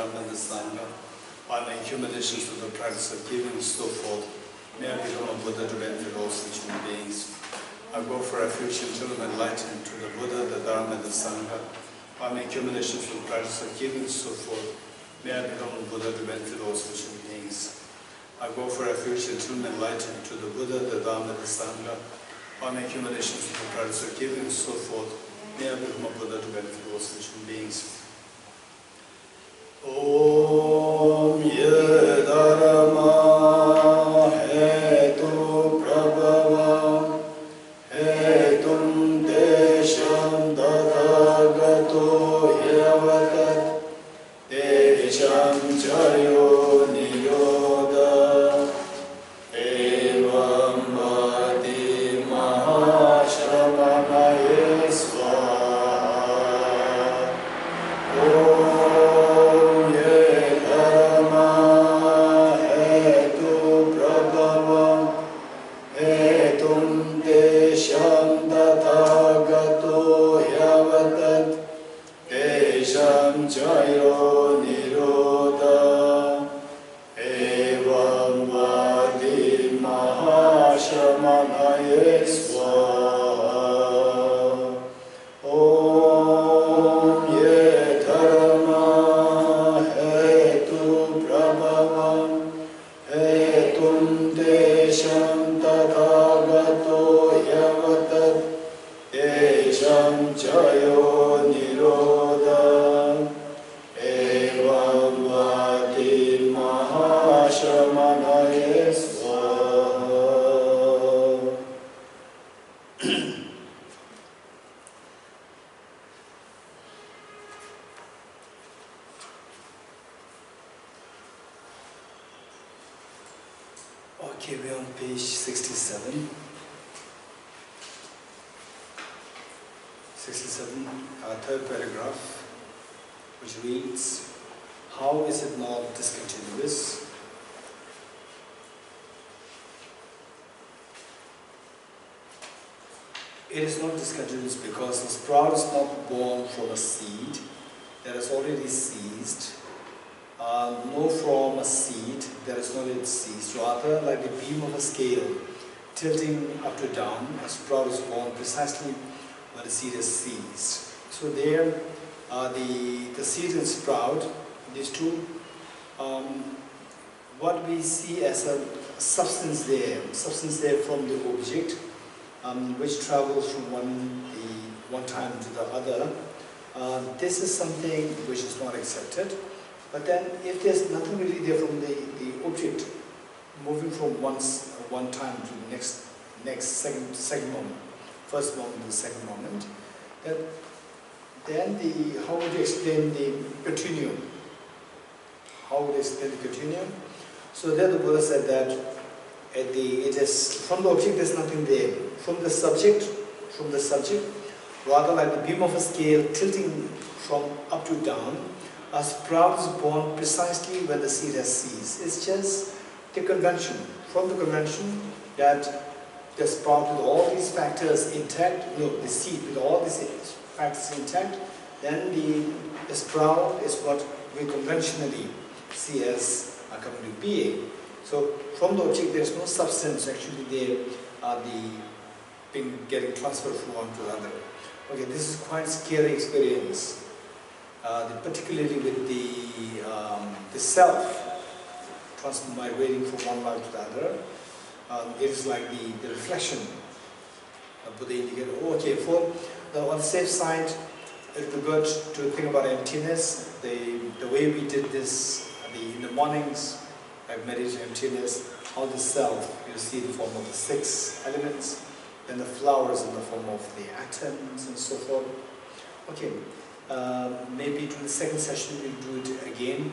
Dharma and the Sangha, by my accumulations of the practice of giving, so forth, may I become a Buddha to benefit all sentient beings. I go for refuge until I'm enlightened to the Buddha, the Dharma, and the Sangha. By my accumulations of the practice of giving, so forth, may I become a Buddha to benefit all sentient beings. I go for refuge until I'm enlightened to the Buddha, the Dharma, and the Sangha. By my accumulations of the practice of giving, so forth, may I become a Buddha to benefit all sentient beings. Om Ye Dharma Hetu Prabhava Hetum Desham Tathagato Yavatat Desham Chayo Niyoda Evam Vati Mahashramanaye Swaha. Om Ye Dharma Hetu Prabhava Hetum Desham Tathagato Yavatat Desham Chayo Nirodha Evam Vadi Mahashamanaye Swaha. Om Ye Dharma Hetu Prabhava Hetum Desham Tathagato Yavatat Desham Chayo Nirodha Evam Vati Mahashamanaye Swaha. Okay, we're on page 67. 67, third paragraph, which reads, how is it not discontinuous? It is not discontinuous because the sprout is not born from a seed that is already seized, nor from a seed that is not yet seized. Rather, like the beam of a scale tilting up to down, a sprout is born precisely when the seed is seized. So there, the seed and sprout, these two, what we see as a substance there from the object, which travels from one time to the other. This is something which is not accepted. But then, if there's nothing really there from the object moving from one time to the next second moment, first moment to the second moment, then how would you explain the continuum? How would you explain the continuum? So there the Buddha said that it is from the object there's nothing there. From the subject, rather like the beam of a scale tilting from up to down, a sprout is born precisely when the seed has seized. It's just the convention. From the convention that the sprout with all these factors intact, the seed with all these factors intact, then the sprout is what we conventionally see as coming to being. So from the object there is no substance actually there, getting transferred from one to the other. Okay, this is quite scary experience. Particularly with the self migrating from one life to the other, it is like the reflection. Buddha indicated, okay, on the safe side, it would be good to think about emptiness. The way we did this in the mornings, I've meditated emptiness, how the self, you see the form of the 6 elements, and the flowers in the form of the atoms and so forth. Okay. Maybe during the second session we'll do it again.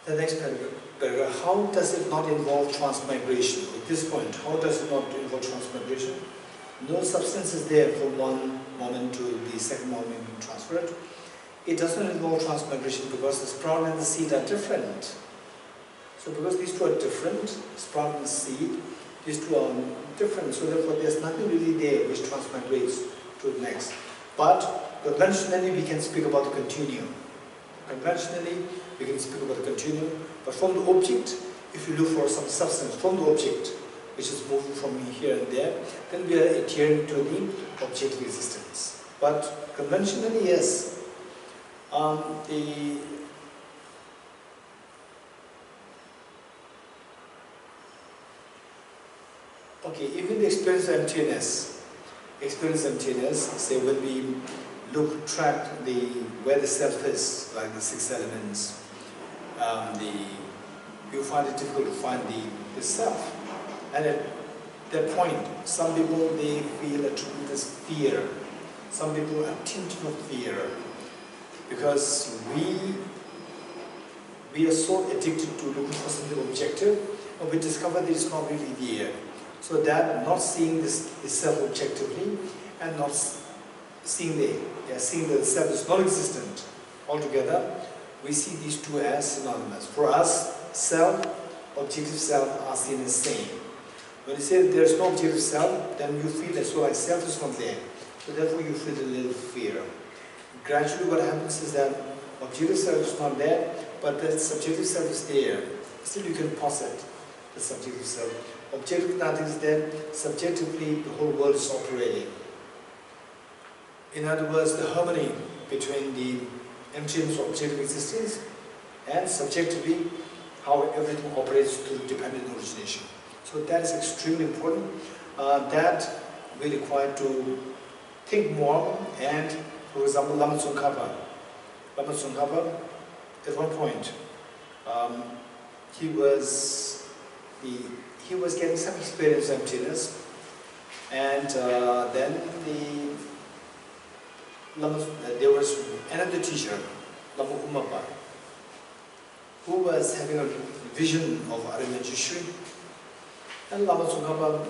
The next paragraph, how does it not involve transmigration? At this point, how does it not involve transmigration? No substance is there from one moment to the second moment being transferred. It doesn't involve transmigration because the sprout and the seed are different. So because these two are different, sprout and seed, these two are different. So therefore there's nothing really there which transmigrates to the next. But conventionally we can speak about the continuum. Conventionally we can speak about the continuum, but from the object, if you look for some substance from the object, which is moving from here and there, then we are adhering to the objective existence. But conventionally, yes, even the experience of emptiness, say when we track where the self is, like the 6 elements, you find it difficult to find the self. And at that point, some people, they feel a tremendous fear. Some people are tinted of fear. Because we are so addicted to looking for something objective, and we discover that it's not really there. So that not seeing this self objectively, and not seeing the self is non-existent altogether, we see these two as synonymous. For us, self, objective self are seen as same. When you say that there is no objective self, then you feel as well like self is not there. So therefore you feel a little fear. Gradually what happens is that objective self is not there, but the subjective self is there. Still you can posit the subjective self. Objective nothing is there, subjectively the whole world is operating. In other words, the harmony between the emptiness of objective existence and subjectively how everything operates through dependent origination. So that is extremely important. That we require to think more. And for example, Lama Tsongkhapa, at one point, he was getting some experience of emptiness, and then there was another teacher, Lama Umapa, who was having a vision of Arya Nagarjuna, and Lama Tsongkhapa,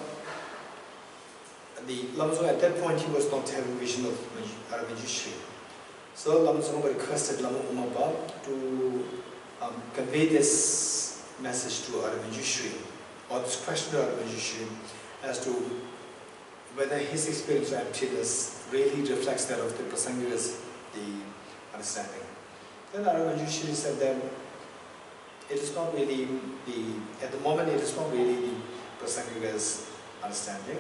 at that point he was not having vision of Arya Nagarjuna. So Lama Tsongkhapa requested Lama Umapa to convey this message to Arya Nagarjuna, or this question to Arya Nagarjuna, as to whether his experience of emptiness really reflects that of the Prasanga's, the understanding. Then Arya Nagarjuna said that it is not really at the moment it is not really the Prasanga's understanding,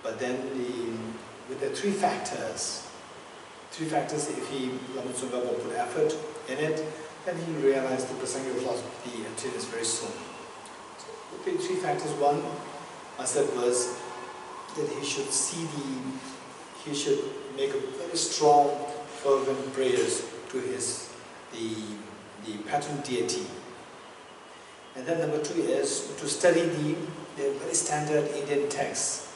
but then with the three factors, if Lama Tsongkhapa put effort in it, then he realized the Prasanga philosophy, the emptiness very soon. So the three factors, one I said was that he should make a very strong, fervent prayers to the patron deity. And then number two is to study the very standard Indian texts,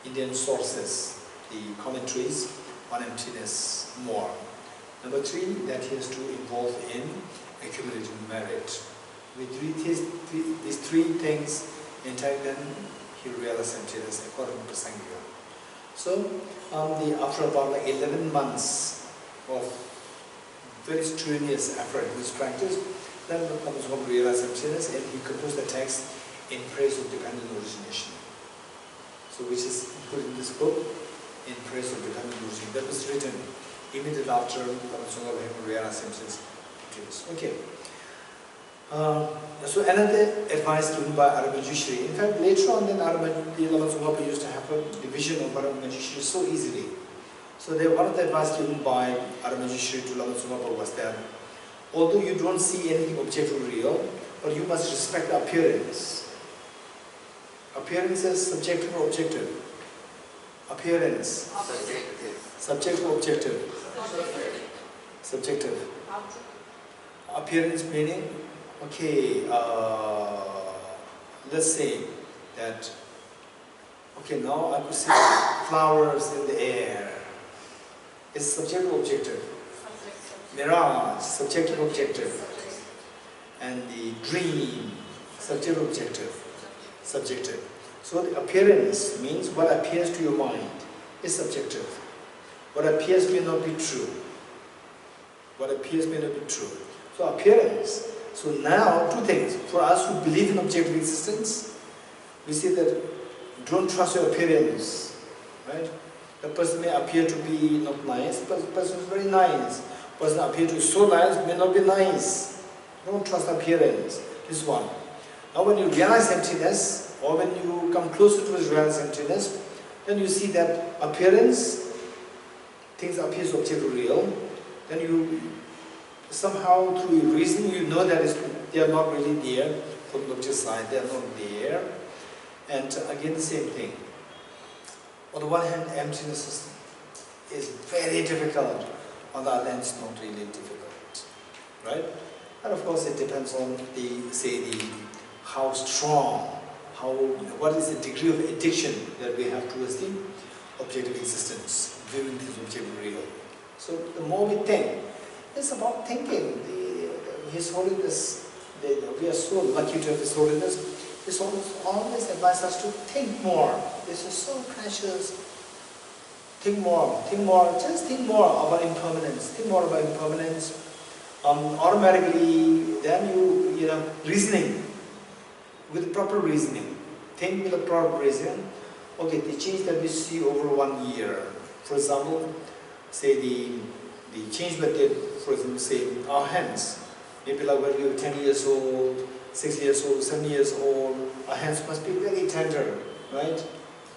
Indian sources, the commentaries on emptiness more. Number three, that he has to involve in accumulating merit. With these three things intact, then he realized emptiness according to Sangha. So, after about 11 months of very strenuous effort in this practice, then Lama Tsongkhapa realized emptiness, and he composed the text in praise of dependent origination. So, which is included in this book, in praise of dependent origination. That was written immediately after Lama Tsongkhapa realized emptiness. Okay. So another advice given by Arya Nagarjuna. In fact, later on, then Lama Tsongkhapa used to have a division of Arya Nagarjuna so easily. So one of the advice given by Arya Nagarjuna to Lama Tsongkhapa was that although you don't see anything objectively real, but you must respect the appearance. Appearance is subjective or objective? Appearance. Subjective or objective? Subjective. Appearance meaning, okay, let's say that, okay, now I could see flowers in the air. It's subjective or objective? Mirage, subjective or objective? And the dream, subjective or objective? Subjective. So the appearance means what appears to your mind is subjective. What appears may not be true. What appears may not be true. So appearance. So now, two things. For us who believe in objective existence, we say that don't trust your appearance, right? The person may appear to be not nice, but the person is very nice. The person appear to be so nice, may not be nice. Don't trust appearance. This is one. Now when you realize emptiness, or when you come closer to realize emptiness, then you see that appearance, things appear so objectively real, then you somehow through reason you know that they are not really there. From the object side, they are not there. And again the same thing. On the one hand, emptiness is very difficult. On the other hand, it's not really difficult, right? And of course, it depends on how strong, what is the degree of addiction that we have towards the objective existence, viewing this objective real. So the more we think, it's about thinking. His Holiness, we are so lucky to have His Holiness. His Holiness always advises us to think more. This is so precious. Think more, just think more about impermanence. Think more about impermanence. Automatically, then you know, reasoning, with proper reasoning. Think with a proper reasoning. Okay, the change that we see over 1 year. For example, say the change that did, for example, say our hands. Maybe like when we were 10 years old, 6 years old, 7 years old, our hands must be very tender, right?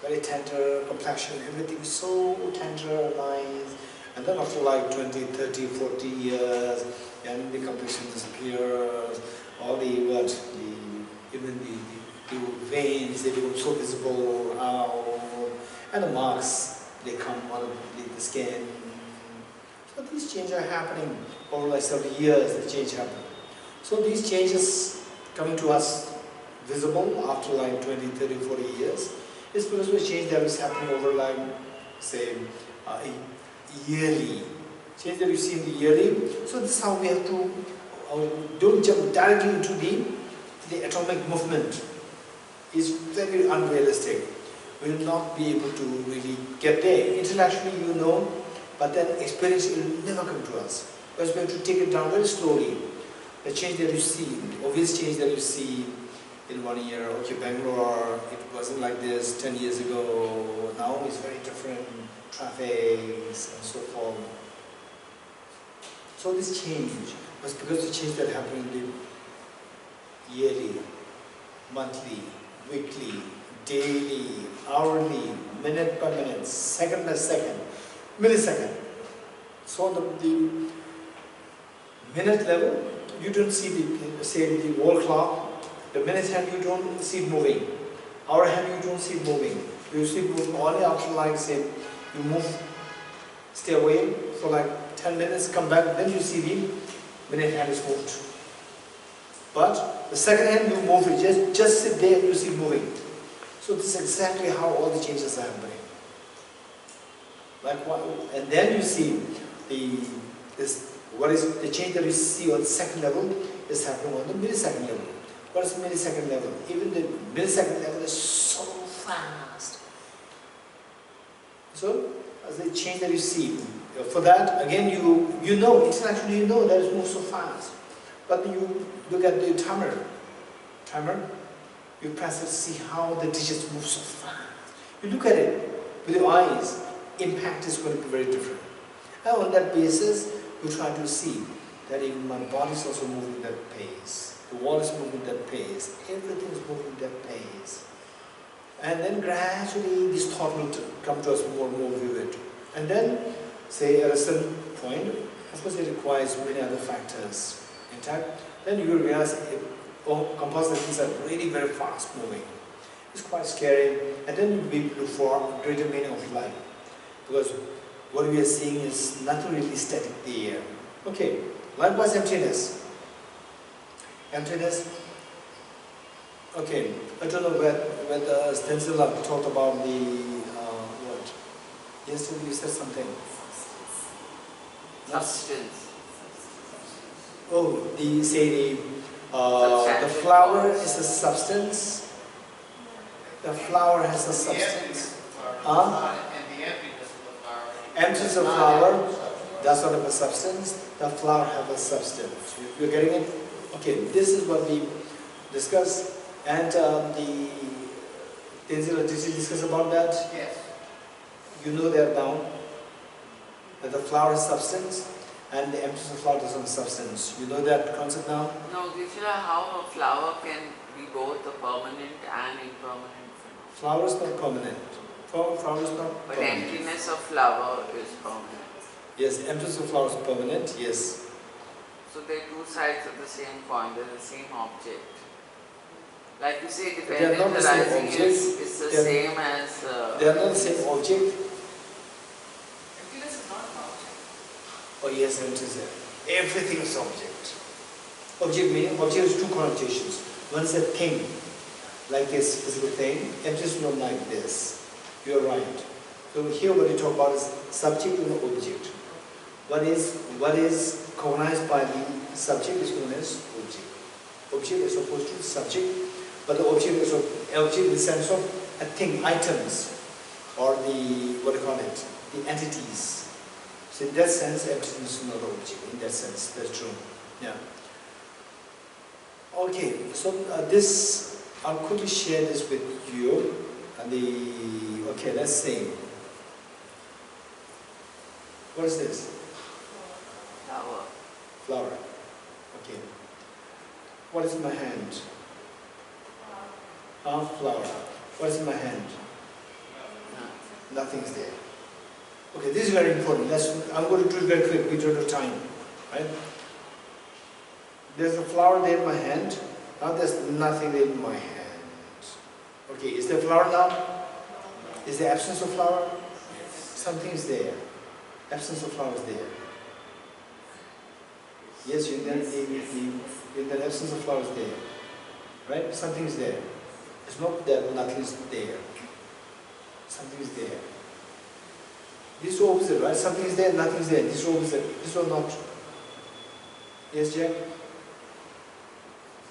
Very tender, complexion, everything is so tender, nice. And then after like 20, 30, 40 years, and the complexion disappears, all even the veins, they become so visible out, and the marks, they come on the skin. So these changes are happening over like several years, the change happens. So these changes coming to us visible after like 20, 30, 40 years is because of a change that is happening over like, say, a yearly. Change that you see in the yearly. So this is how we have to, don't jump directly into the atomic movement. It's very unrealistic. We will not be able to really get there. Intellectually you know, but then experience will never come to us. Because we have to take it down very slowly. The change that you see, the obvious change that you see in 1 year, okay, Bangalore, it wasn't like this 10 years ago, now it's very different, traffic and so forth. So this change was because of the change that happened in the yearly, monthly, weekly, daily, hourly, minute by minute, second by second, millisecond. So on the minute level, you don't see the wall clock. The minute hand you don't see it moving. Hour hand you don't see it moving. You see it moving only after like say you move, stay away for like 10 minutes, come back, then you see the minute hand is moved. But the second hand you move it, just sit there and you see it moving. So this is exactly how all the changes are happening. Like what, and then you see what is the change that you see on the second level is happening on the millisecond level. What is the millisecond level? Even the millisecond level is so fast. So, as the change that you see, for that, again, you know, intellectually you know that it moves so fast. But you look at the timer, you press it, see how the digits move so fast. You look at it with your eyes, impact is going to be very different. And on that basis, you try to see that even my body is also moving that pace. The wall is moving that pace. Everything is moving that pace. And then gradually this thought will come to us more and more vivid. And then, say at a certain point, of course it requires many other factors intact, then you will realize composite things are really very fast moving. It's quite scary. And then you look for greater meaning of life. Because what we are seeing is nothing really static there. Okay, likewise emptiness. Emptiness. Okay, I don't know whether Stencilla talked about the what? Yesterday you said something. Substance. Oh, the flower is a substance. The flower has a substance. Emptiness of flower does not have a substance. The flower has a substance. You're getting it? Okay, this is what we discussed. And did you discuss about that? Yes. You know that now? That the flower is substance and the emptiness of flower doesn't have substance. You know that concept now? No, Geshe, how a flower can be both a permanent and impermanent phenomenon. Flower is not permanent. Flower is not but permanent. emptiness of flower is permanent. Yes, emptiness of flower is permanent, yes. So they are two sides of the same coin, they are the same object. Like you say, They are not dependent the same arising object. is the same as... they are not the same object. Emptiness is not an object. Oh yes, emptiness is everything is object. Object meaning, object has two connotations. One is a thing, like this physical thing. Emptiness is not like this. You are right. So here what you talk about is subject and object. What is cognized by the subject is known as object. Object is opposed to subject, but the object is object in the sense of a thing, items, or the, what do you call it, the entities. So in that sense, emptiness is not an object. In that sense, that's true. Yeah. Okay, so this, I'll quickly share this with you. Okay, let's see. What is this? Flower. Flower. Okay. What is in my hand? Flower. What is in my hand? Nothing's there. Okay, this is very important. I'm going to do it very quick. We don't have time. Right? There's a flower there in my hand. Now there's nothing there in my hand. Okay, is there flower now? Is there absence of flower? Something is there. Absence of flower is there. Yes, the absence of flower is there. Right? Something is there. It's not that nothing is there. Something is there. This is opposite, right? Something is there, nothing is there. This is opposite. This is not. Yes, Jack?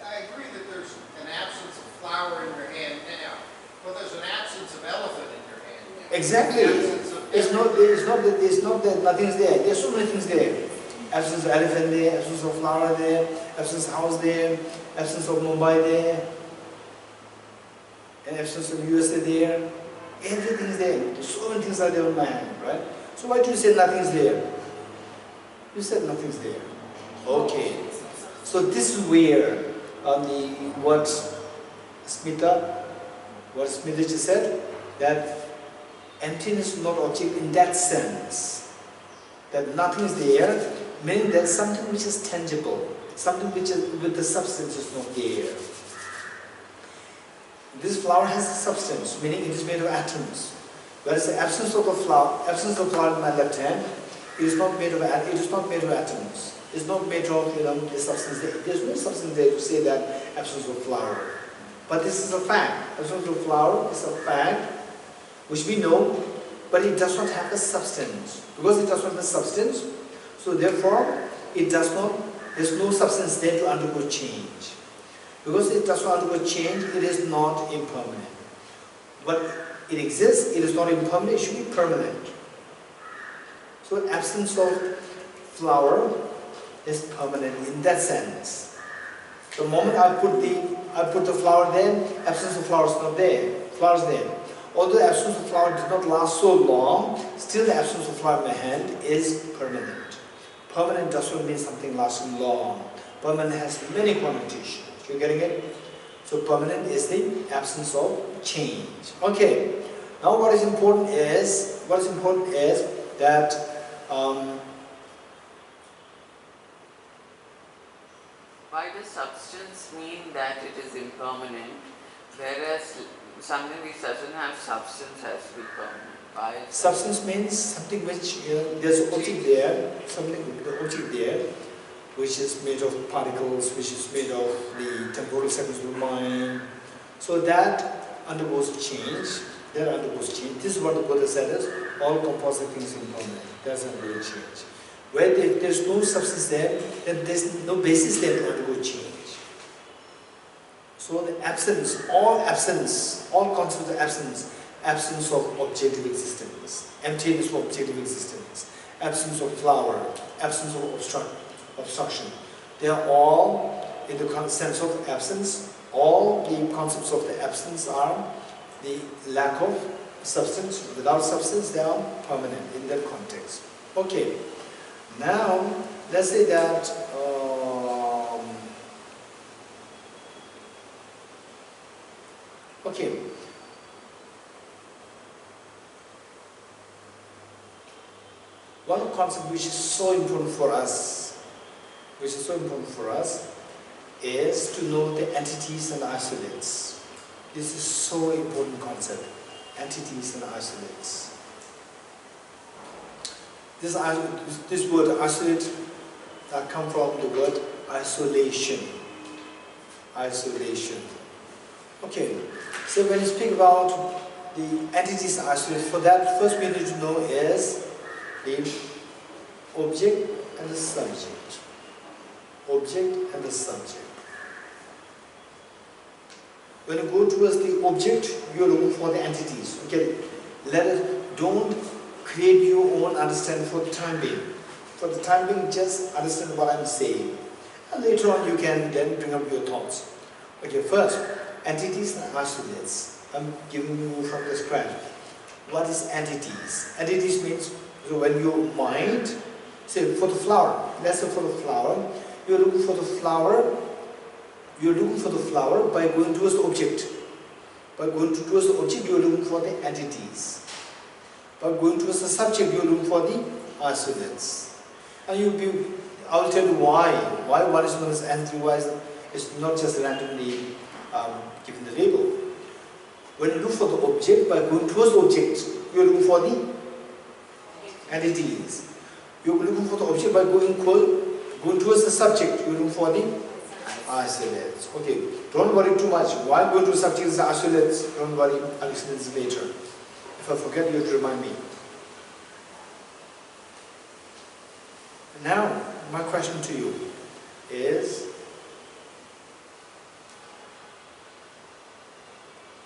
I agree that there's an absence of flower in your hand now, but there's an absence of elephant in your hand now. Exactly. It's not that nothing is there. There's so many things there. Absence of elephant there, absence of flower there, absence of house there, absence of Mumbai there, and absence of USA there. Everything is there. So many things are there in my hand, right? So why do you say nothing is there? You said nothing is there. Okay. So this is where what Smita just said, that emptiness is not object in that sense. That nothing is there, meaning that something which is tangible, something which is with the substance is not there. This flower has a substance, meaning it is made of atoms. Whereas the absence of flower in my left hand, it is not made of atoms. It's not made of the substance there. There's no substance there to say that absence of flower. But this is a fact. Absence of flower is a fact which we know, but it does not have a substance. Because it does not have a substance, so therefore there's no substance there to undergo change. Because it does not undergo change, it is not impermanent. But it exists, it is not impermanent, it should be permanent. So absence of flower is permanent in that sense. The moment I put the flower there, absence of flower is not there. Flower is there. Although the absence of flower did not last so long, still the absence of flower in my hand is permanent. Permanent does not mean something lasting long. Permanent has many connotations. You're getting it? So permanent is the absence of change. Okay. Now what is important is that why does substance mean that it is impermanent, whereas something which doesn't have substance has to be permanent? Why? Substance means something which there's an object there, which is made of particles, which is made of the temporal seconds of the mind. So that undergoes change. This is what the Buddha said is, all composite things impermanent. That's undergo change. Where there's no substance there, then there's no basis there to undergo change. So the all concepts of absence of objective existence, emptiness of objective existence, absence of flower, absence of obstruction. They are all in the sense of absence. All the concepts of the absence are the lack of substance. Without substance, they are permanent in that context. Okay. Now, let's say that okay. One concept which is so important for us, is to know the entities and isolates. This is so important concept, entities and isolates. This word isolate comes from the word isolation. Isolation. Okay, so when you speak about the entities and isolates, for that first we need to know is the object and the subject. Object and the subject. When you go towards the object, you are looking for the entities. Okay, don't create your own understanding for the time being. For the time being, just understand what I'm saying. And later on, you can then bring up your thoughts. Okay, first, entities and isolates. I'm giving you from the scratch. What is entities? Entities means, so when your mind, say for the flower, let's say for the flower, you're looking for the flower, by going towards the object. By going towards the object, you're looking for the entities. By going towards the subject, you're looking for the isolates. And I will tell you why one is known as entity, why it's not just randomly given the label. When you look for the object, by going towards the object, you're looking for the entities. You're looking for the object by going towards the subject, you're looking for the isolates. Okay, don't worry too much. Why going to the subject is isolates? Don't worry, I'll explain this later. If I forget, you have to remind me. Now, my question to you is,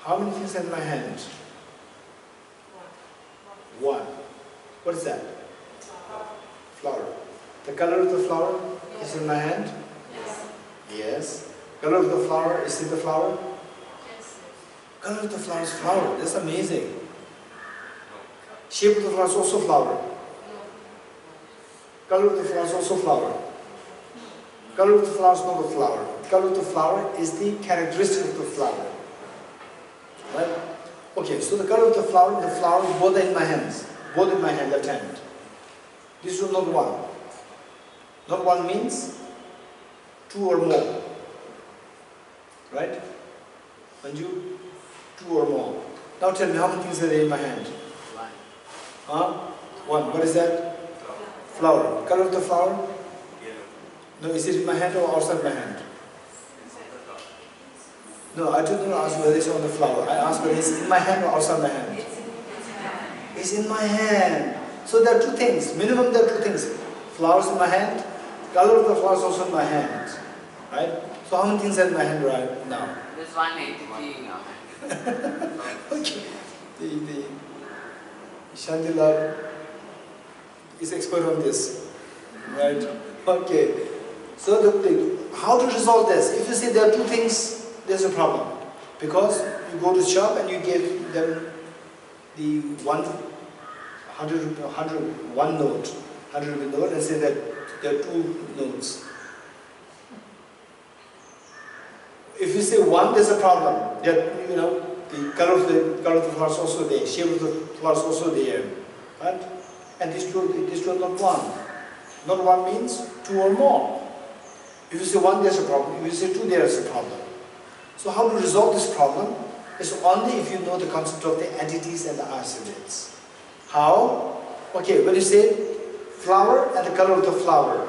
how many things are in my hand? One. What is that? Flower. The color of the flower is in my hand? Yes. Color of the flower is in the flower? Yes. Color of the flower is flower. That's amazing. Shape of the flower is also flower. Color of the flower is also flower. Color of the flower is not a flower. Color of the flower is the characteristic of the flower. Right? Okay, so the color of the flower both are in my hands. Both in my hand, left hand. This is not one. Not one means two or more. Right? And you, two or more. Now tell me, how many things are there in my hand? One. Huh? One. What is that? Flower. Color of the flower? No, is it in my hand or outside my hand? No, I didn't ask whether it's on the flower. I asked whether it's in my hand or outside my hand. It's in my hand. So there are two things. Minimum there are two things. Flowers in my hand. Color of the flowers also in my hand. Right? So how many things are in my hand right now? There's one entity in your hand. Okay. The Shantideva is expert on this. Right? Okay. So how to resolve this? If you say there are two things, there's a problem. Because you go to the shop and you give them the 100 rupee note and say that there are two notes. If you say one, there's a problem. That the color of the flower is also there, shape of the flower is also there, right? And these two are not one. Not one means two or more. If you say one, there's a problem. If you say two, there is a problem. So how to resolve this problem is only if you know the concept of the entities and the isolates. How? Okay, when you say flower and the color of the flower,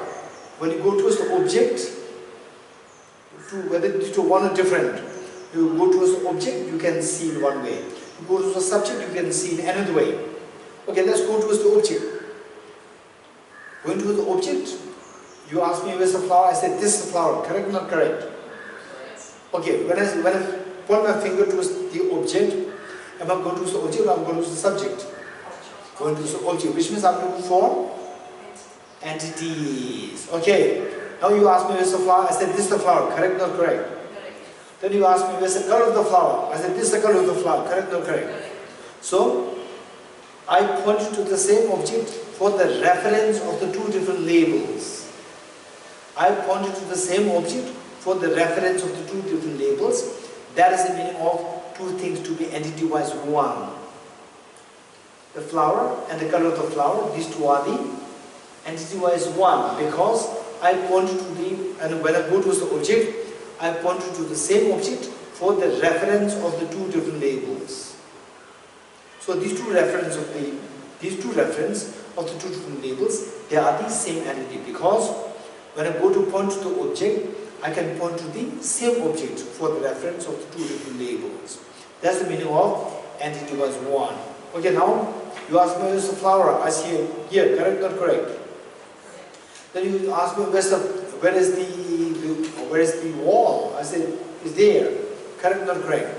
when you go towards the object, whether these two one or different, you go towards the object, you can see in one way. You go towards the subject, you can see in another way. Okay, let's go towards the object. Going towards the object, you ask me where's the flower, I said this is the flower, correct or not correct? Okay, when I point my finger towards the object, am I going towards the object or am I going towards the subject? Going towards the object, which means I'm looking for entities. Okay, now you ask me where's the flower, I said this is the flower, correct or not correct? Then you ask me where's the color of the flower, I said this is the color of the flower, correct or not correct? So I point to the same object for the reference of the two different labels. I pointed to the same object for the reference of the two different labels. That is the meaning of two things to be entity-wise one. The flower and the color of the flower, these two are the entity-wise one, because I pointed to the, and when I go to the object, I pointed to the same object for the reference of the two different labels. So these two reference of the two different labels, they are the same entity, because when I go to point to the object, I can point to the same object for the reference of the two different labels. That's the meaning of entity was one. Okay, now you ask me where's the flower? I see here, correct, not correct? Then you ask me where is the wall? I said it's there, correct, not correct?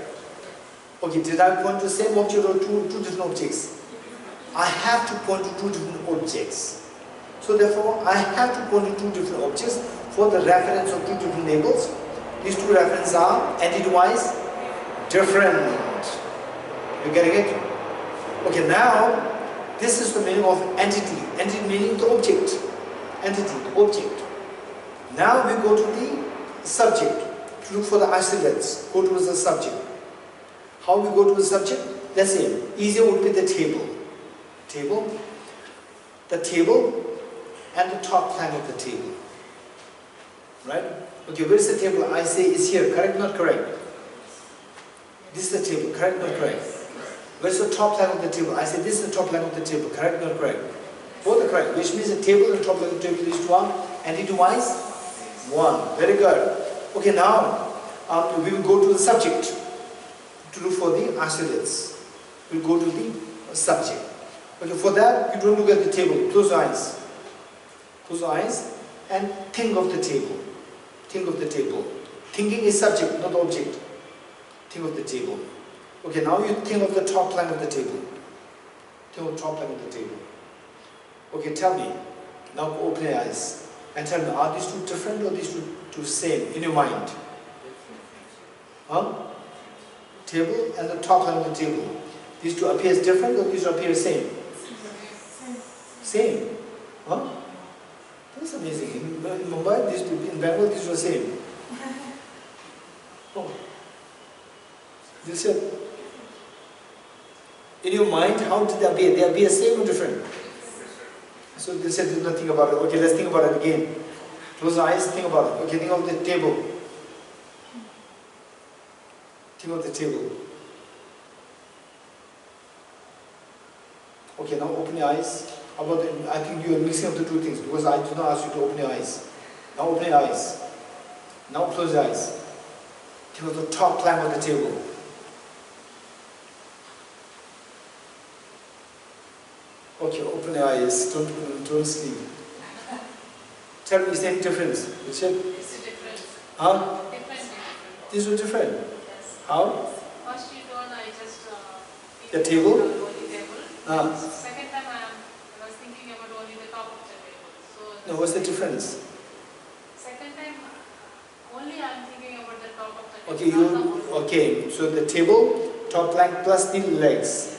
Okay, did I point to the same object or two different objects? I have to point to two different objects. So therefore, I have to point to two different objects for the reference of two different labels. These two references are entity-wise different. You getting it? Okay, now this is the meaning of entity. Entity meaning the object. Entity, the object. Now we go to the subject to look for the isolates. Go towards the subject. How we go to the subject? Let's say easier would be the table. The table and the top plank of the table. Right? Okay, where is the table? I say it's here, correct, not correct? This is the table, correct, not correct? Where's the top plank of the table? I say this is the top plank of the table, correct, not correct? Both are correct, which means the table and the top plank of the table is one, entity-wise, one. Very good. Okay, now we will go to the subject to look for the isolates. We'll go to the subject. Okay, for that, you don't look at the table. Close your eyes. Close your eyes and think of the table. Think of the table. Thinking is subject, not object. Think of the table. Okay, now you think of the top plank of the table. Think of the top plank of the table. Okay, tell me. Now open your eyes and tell me, are these two different or these two same in your mind? Huh? Table and the top plank of the table. These two appear different or these two appear same? Same. Huh? That's amazing. In Mumbai, these two, in Bangalore, these were same. Oh. They said, in your mind, how did they appear? They appear same or different? So they said, there's nothing about it. Okay, let's think about it again. Close your eyes, think about it. Okay, think of the table. Think of the table. Okay, now open your eyes. I think you are mixing up the two things, because I do not ask you to open your eyes. Now open your eyes. Now close your eyes. Think of the top plank of the table. Okay, open your eyes. Don't sleep. Tell me, is there any difference? It's a difference. Huh? Different. These were different. Yes. How? First you told I just The table? only table. Second time I was thinking about only the top of the table. So No, what's the difference? second time only I am thinking about the top of the table. Okay, okay. So the table, top plank plus the legs.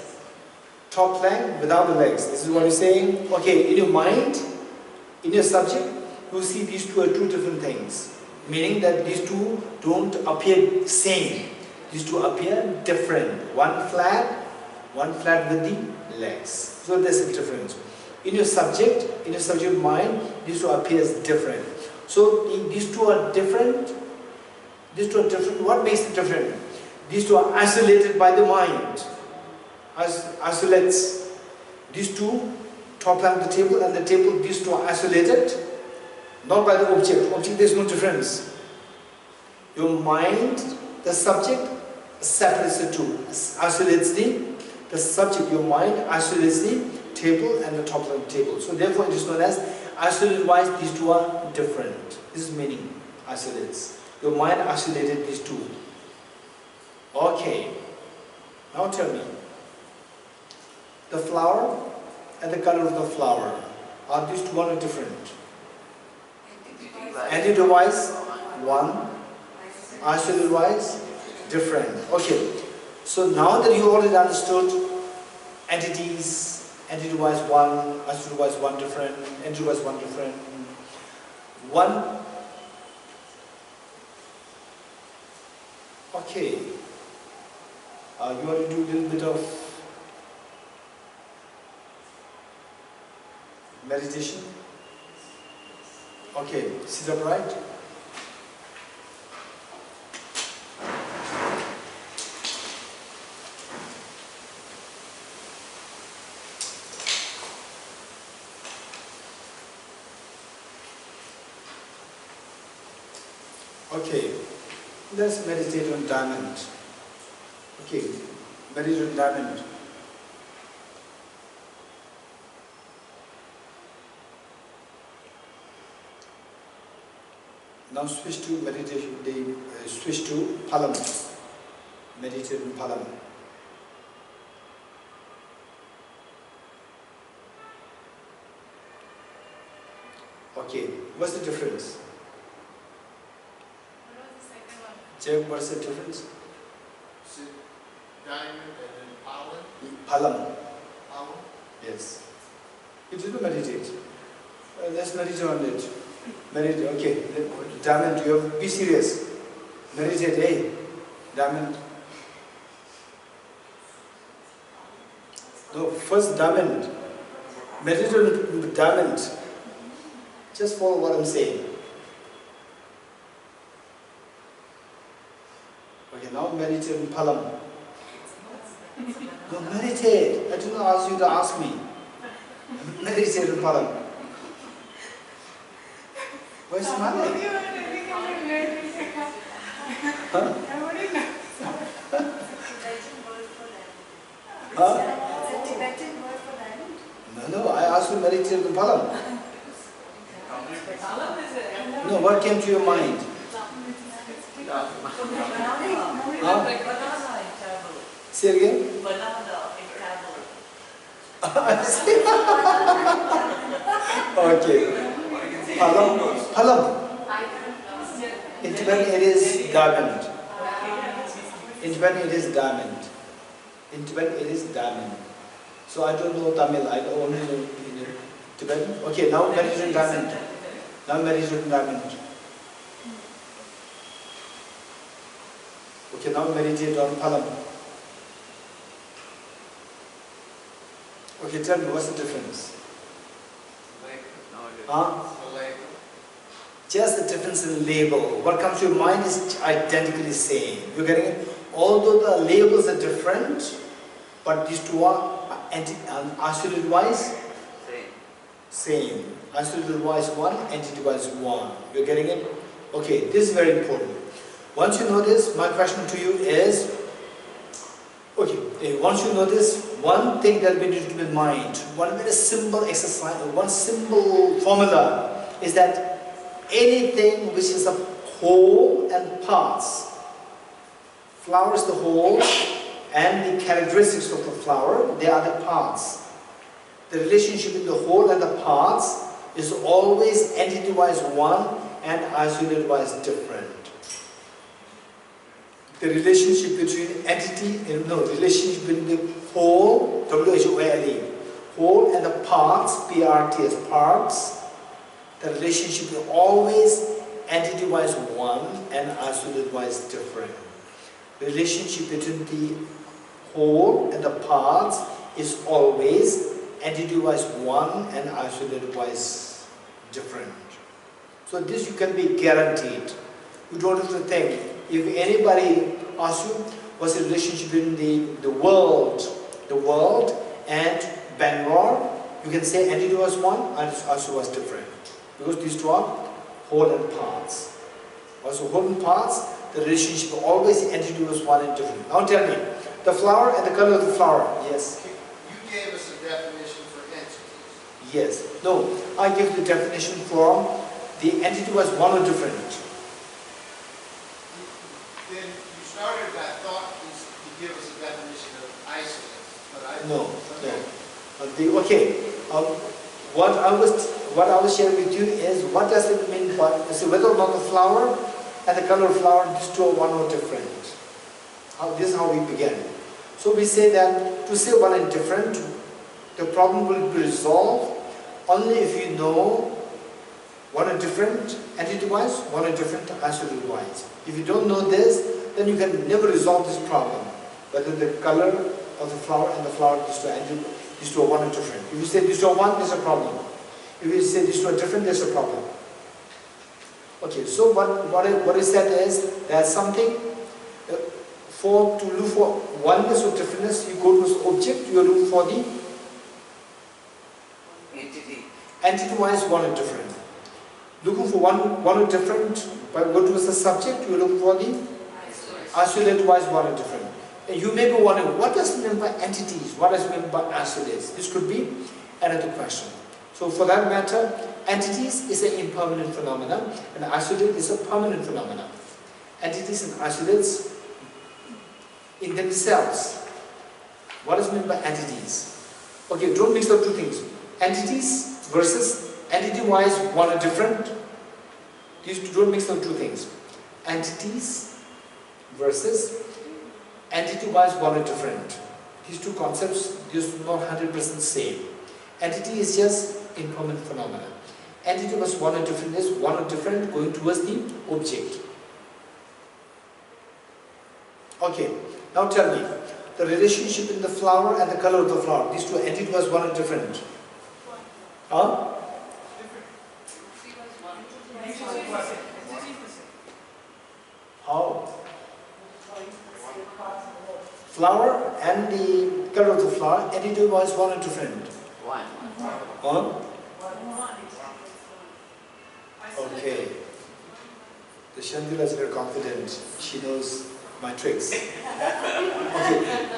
Top plank without the legs. This is what you're saying. Okay, in your mind, in your subject, you see these two are two different things. Meaning that these two don't appear same. These two appear different. One flat with the legs. So there's a difference. In your subject mind, these two appears different. So these two are different. What makes it different? These two are isolated by the mind. Isolates. These two, top plank of the table and the table, these two are isolated. Not by the object. Object, there's no difference. Your mind, the subject, separates the two. Isolates the subject, your mind isolates the table and the top of the table. So therefore it is known as isolated wise, these two are different. This is meaning, isolates. Your mind isolated these two. Okay. Now tell me. The flower and the color of the flower, are these two one or different? Entity-wise, one. Isolated-wise, different. Okay. So now that you already understood entities, entity-wise one, absolute-wise one different, entity-wise one different. One, okay, you want to do a little bit of meditation? Okay, sit upright. Okay, let's meditate on diamond. Okay, meditate on diamond. Now switch to meditation, switch to palam. Meditate on palam. Okay, what's the difference? Check what's the difference? Diamond and then pollen. Palam. Pollen. Yes. You didn't meditate. Let's meditate on it. Meditate. Okay. Diamond, you have to be serious. Meditate. Hey, diamond. No, first diamond. Meditate on diamond. Just follow what I'm saying. Okay, now meditate on palam. No, meditate. I did not ask you to ask me. Meditate on palam. Where's the matter? Huh? Huh? It's a Tibetan word for diamond. No, I asked you to meditate on palam. No, what came to your mind? Huh? Say it again? Okay. Palam. In Tibetan it is diamond. In Tibetan it is diamond. In Tibetan it is diamond. So I don't know Tamil, I only know in Tibetan. Okay, now meditate on diamond. Now meditate on diamond. Okay, now meditate on palam. Okay, tell me what's the difference? Huh? Just the difference in label. What comes to your mind is identically same. You're getting it? Although the labels are different, but these two are isolated wise same. Isolated wise one, entity wise one. You're getting it? Okay, this is very important. Once you know this, my question to you is, okay, once you know this, one thing that we need to keep in mind, one very simple exercise, one simple formula is that anything which is a whole and parts, flower is the whole and the characteristics of the flower, they are the parts. The relationship in the whole and the parts is always entity-wise one and isolated-wise different. The relationship between relationship between the whole, W-H-O-L-E, whole and the parts, P-R-T-S, parts, the relationship is always entity-wise one and isolated-wise different. The relationship between the whole and the parts is always entity-wise one and isolated-wise different. So this you can be guaranteed. You don't have to think. If anybody asks you what's the relationship between the world and Bangalore, you can say entity was one and also was different. Because these two are whole and parts. Also whole and parts, the relationship always entity was one and different. Now tell me, the flower and the color of the flower. Yes. You gave us a definition for entities. Yes. No, I give the definition for the entity was one or different. Then you started that thought to give us a definition of isolates, but I No. okay. Okay. What I was sharing with you is what does it mean by whether or not the flower and the color of flower, these two are one or different. This is how we began. So we say that to say one and different, the problem will be resolved only if you know one and different entity-wise, one and different isolate-wise. If you don't know this, then you can never resolve this problem. Whether the color of the flower and the flower these two are one and different. If you say these two are one, there's a problem. If you say these two are different, there's a problem. Okay, so what is said is there's something to look for oneness or differentness, you go to this object, you look for the Entity. Entity-wise, one and different. Looking for one and different, but go to the subject, you look for the isolate-wise, one and different. And you may be wondering, what does it mean by entities? What does it mean by isolates? This could be another question. So for that matter, entities is an impermanent phenomenon, and isolate is a permanent phenomenon. Entities and isolates in themselves. What is meant by entities? Okay, don't mix up two things. Entities versus entity-wise, one and different. These two, don't mix up two things. Entities versus entity-wise, one and different. These two concepts, these are not 100% same. Entity is just impermanent phenomena. Entity was one and different is one and different going towards the object. Okay, now tell me, the relationship in the flower and the color of the flower, these two entities was one and different. Huh? How? Flower and the color of the flower, entity was one and different. One. Huh? Okay. The Shantideva is very confident. She knows my tricks. Okay.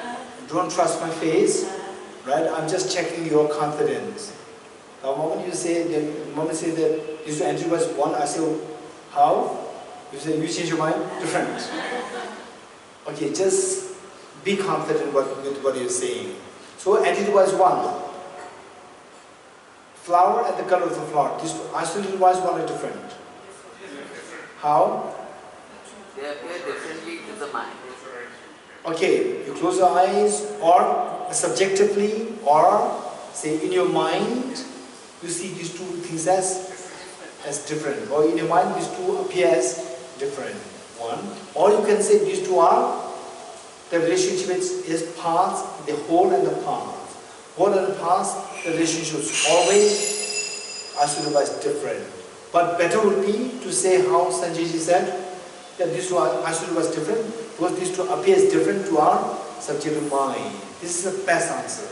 Don't trust my face, right? I'm just checking your confidence. The moment you say that this entity was one, I say, how? You say you change your mind? Different. Okay, just be confident with what you're saying. So entity was one. Flower and the color of the flower. These two isolated wise, one are different. How? They appear differently to the mind. Okay, you close your eyes, or subjectively, or say in your mind, you see these two things as different. Or in your mind, these two appear as different. One. Or you can say these two are, the relationship is parts, the whole and the part. Whole and the parts, the relationship is always isolated as different. But better would be to say how Sanjayji said, that these two are isolated as different, because these two appear as different to our subjective mind. This is the best answer.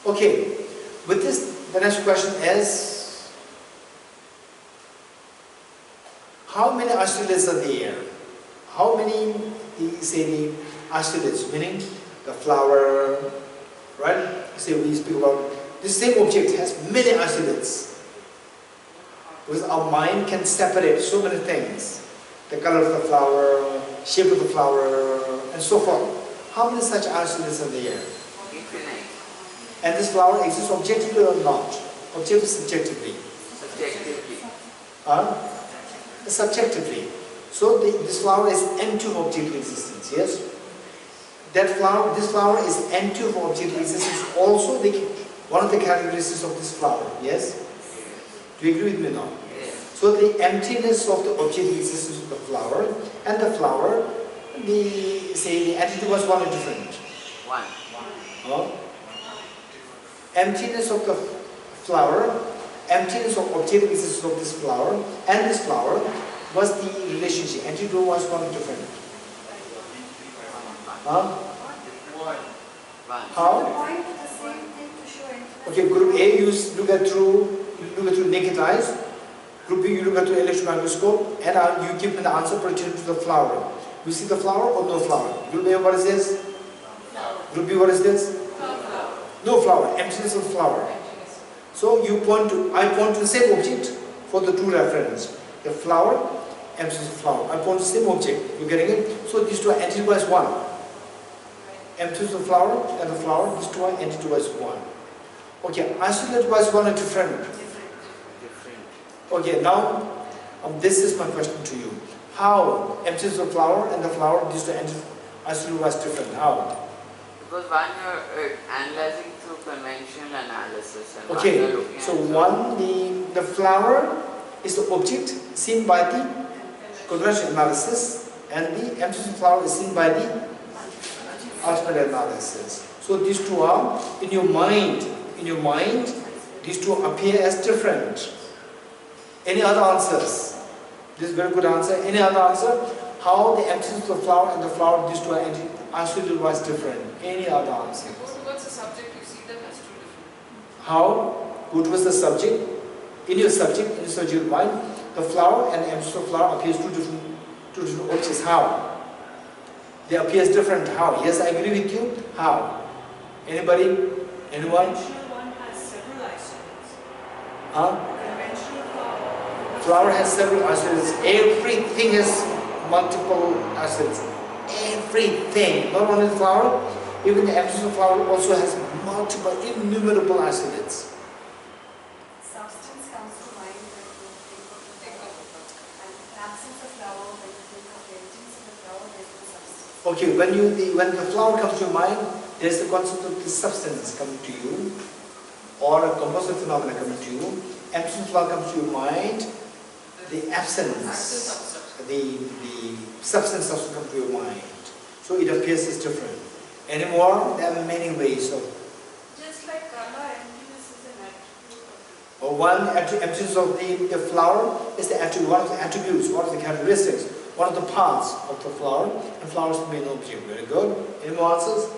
Okay, with this, the next question is, how many isolates are there? How many, say, the isolates, meaning the flower, right? Say we speak about, this same object has many isolates. Because our mind can separate so many things. The color of the flower, shape of the flower, and so forth. How many such isolates are there? Infinite. And this flower exists objectively or not? Objectively, subjectively? Subjectively. Subjectively. So this flower is empty of objective existence, yes? This flower is empty of objective existence, also one of the characteristics of this flower, yes? Do you agree with me now? Yes. So the emptiness of the objective existence of the flower, and the flower, the entity was one and different. One. Emptiness of the flower, emptiness of objective existence of this flower, and this flower was the relationship. Entity was one and different. One. How? Point to the same thing to show infinite. Okay, group A, you look at through naked eyes. Group B, you look at through electron microscope, and you give me the answer pertaining to the flower. You see the flower or no flower? Group A, what is this? Group B, what is this? No flower. Emptiness of flower. So I point to the same object for the two reference. The flower, emptiness of flower. I point to the same object. You getting it? So these two are entity as one. Emptiness of flower and the flower, these two are entity as one. Okay, isolate was one and different. Okay, now this is my question to you. How emptiness of flower and the flower, these two entities isolate was different? How? Because one you're analyzing through conventional analysis and one Okay, you're looking so at one, the flower is the object seen by the conventional analysis, and the emptiness of flower is seen by the ultimate analysis. So these two are in your mind. In your mind, these two appear as different. Any other answers? This is a very good answer. Any other answer? How the emptiness of the flower and the flower, these two are isolated wise different. Any other answer? Towards the subject, you see them as two different. How? Go towards the subject. In your subject, in your subject mind, the flower and the emptiness of the flower appears two different objects. How? They appear as different. How? Yes, I agree with you. How? Anybody? Anyone? Conventional one has several isolates. Huh? Conventional flower. Flower has several isolates. Everything has multiple isolates. Everything. Not only the flower, even the emptiness of the flower also has multiple, innumerable isolates. Substance comes to mind when you think of the flower. And the absence of flower, when you think of the emptiness of the flower, there is no substance. Okay, when the flower comes to your mind, there is the concept of the substance coming to you, or a composite phenomena coming to you. Emptiness of the flower comes to your mind, the absence, the substance also comes to your mind. So it appears as different. Anymore, there are many ways of. Just like color, emptiness is an attribute of Or one emptiness of the flower is the attribute, one of the attributes, one of the characteristics, one of the parts of the flower, and flowers may not object. Very good. Any more answers?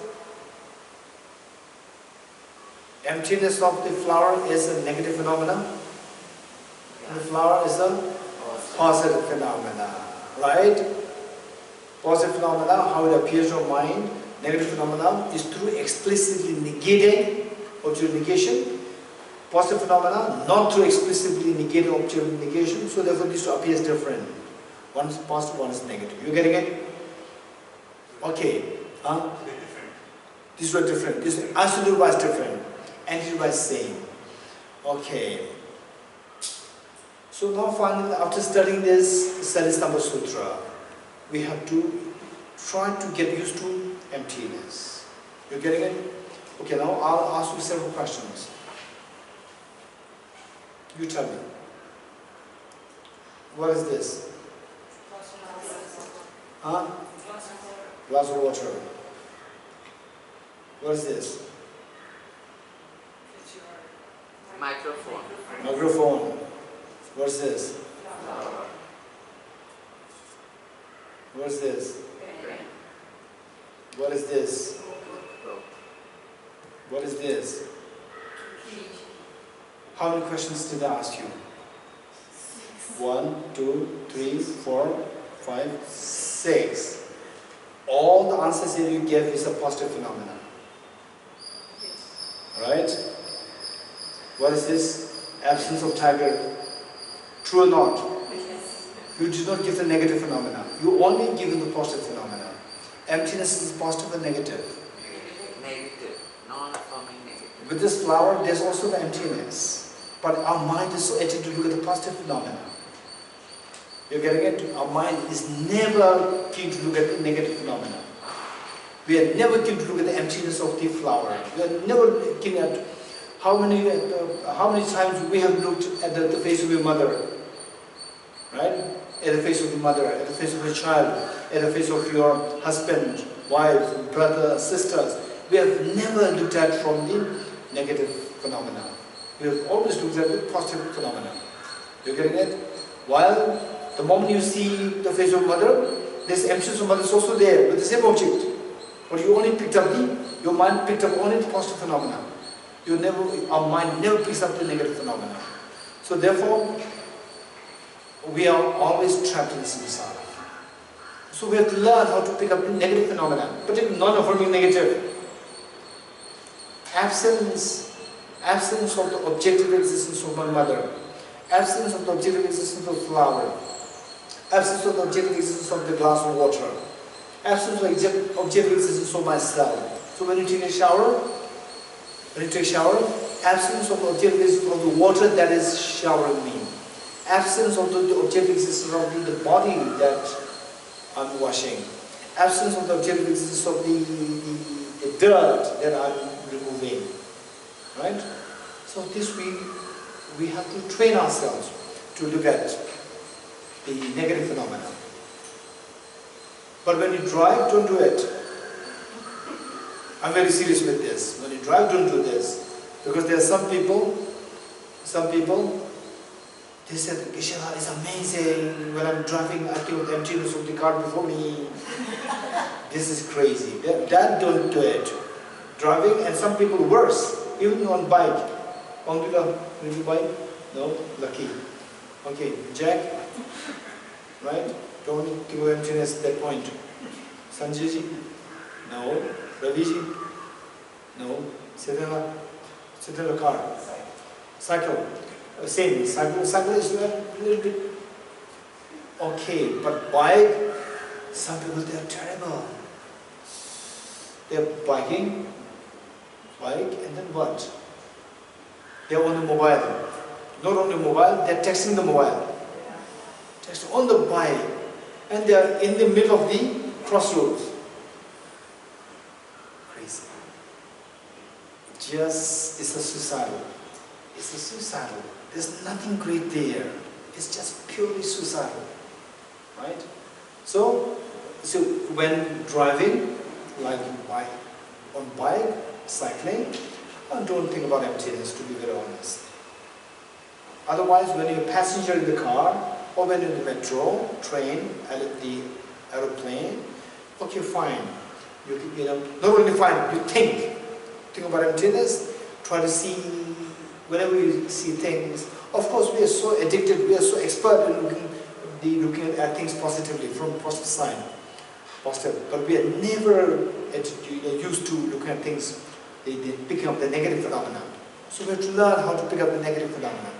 Emptiness of the flower is a negative phenomenon, and the flower is a positive phenomena, right? Positive phenomena, how it appears in your mind. Negative phenomena is through explicitly negating object negation. Positive phenomena, not through explicitly negating object negation. So therefore, these two appears different. One is positive, one is negative. You getting it? Okay. These were different. This absolute was different. Entity was same. Okay. So now finally, after studying this Seedling Sutra, we have to try to get used to emptiness. You're getting it? Okay, now I'll ask you several questions. You tell me. What is this? Huh? Glass of water. What is this? microphone. Microphone. What is this? What is this? What is this? What is this? How many questions did I ask you? 1, 2, 3, 4, 5, 6. All the answers that you gave is a positive phenomenon. Right? What is this? Absence of tiger. True or not? You did not give the negative phenomena. You only give the positive phenomena. Emptiness is positive and negative. Negative. Non-affirming negative. With this flower, there's also the emptiness. But our mind is so edgy to look at the positive phenomena. You're getting it? Our mind is never keen to look at the negative phenomena. We are never keen to look at the emptiness of the flower. We are never keen at how many times we have looked at the face of your mother. Right? At the face of your mother, at the face of your child, at the face of your husband, wife, brother, sisters. We have never looked at from the negative phenomena. We have always looked at the positive phenomena. You're getting it? While the moment you see the face of mother, this emptiness of mother is also there with the same object. But you only picked up your mind picked up only the positive phenomena. Our mind never picks up the negative phenomena. So therefore, we are always trapped in samsara. So we have to learn how to pick up the negative phenomena, particularly non-affirming negative. Absence of the objective existence of my mother, absence of the objective existence of flower, absence of the objective existence of the glass of water, absence of the objective existence of myself. So when you take a shower, absence of the objective existence of the water that is showering me, absence of the objective existence of the body that I'm washing, absence of the objective existence of the dirt that I'm removing, right? So this we have to train ourselves to look at the negative phenomena. But when you drive, don't do it. I'm very serious with this. When you drive, don't do this. Because there are some people, they said, Geshe is amazing. When I'm driving, I feel the emptiness of the car before me. This is crazy. That don't do it. Driving, and some people worse, even on bike. On the bike? No? Lucky. Okay, Jack? Right? Don't give emptiness at that point. Sanjayji? No. Raviji? No. Sit in a car. Cycle. Same. Cycle is a little bit okay, but bike, some people, they are terrible. They are bike, and then what? They are on the mobile. Not on the mobile, they are texting the mobile. Text on the bike, and they are in the middle of the crossroads. Crazy. It's a suicidal. It's a suicidal. There's nothing great there. It's just purely suicidal. Right? So when driving, like on bike, cycling, don't think about emptiness, to be very honest. Otherwise, when you're a passenger in the car, or when you're in the metro, train, the aeroplane, okay, fine. You know, not only fine, you think about emptiness, try to see, whenever you see things, of course we are so addicted, we are so expert in looking at things positively, from positive side, but we are never used to looking at things, they pick up the negative phenomena. So we have to learn how to pick up the negative phenomena.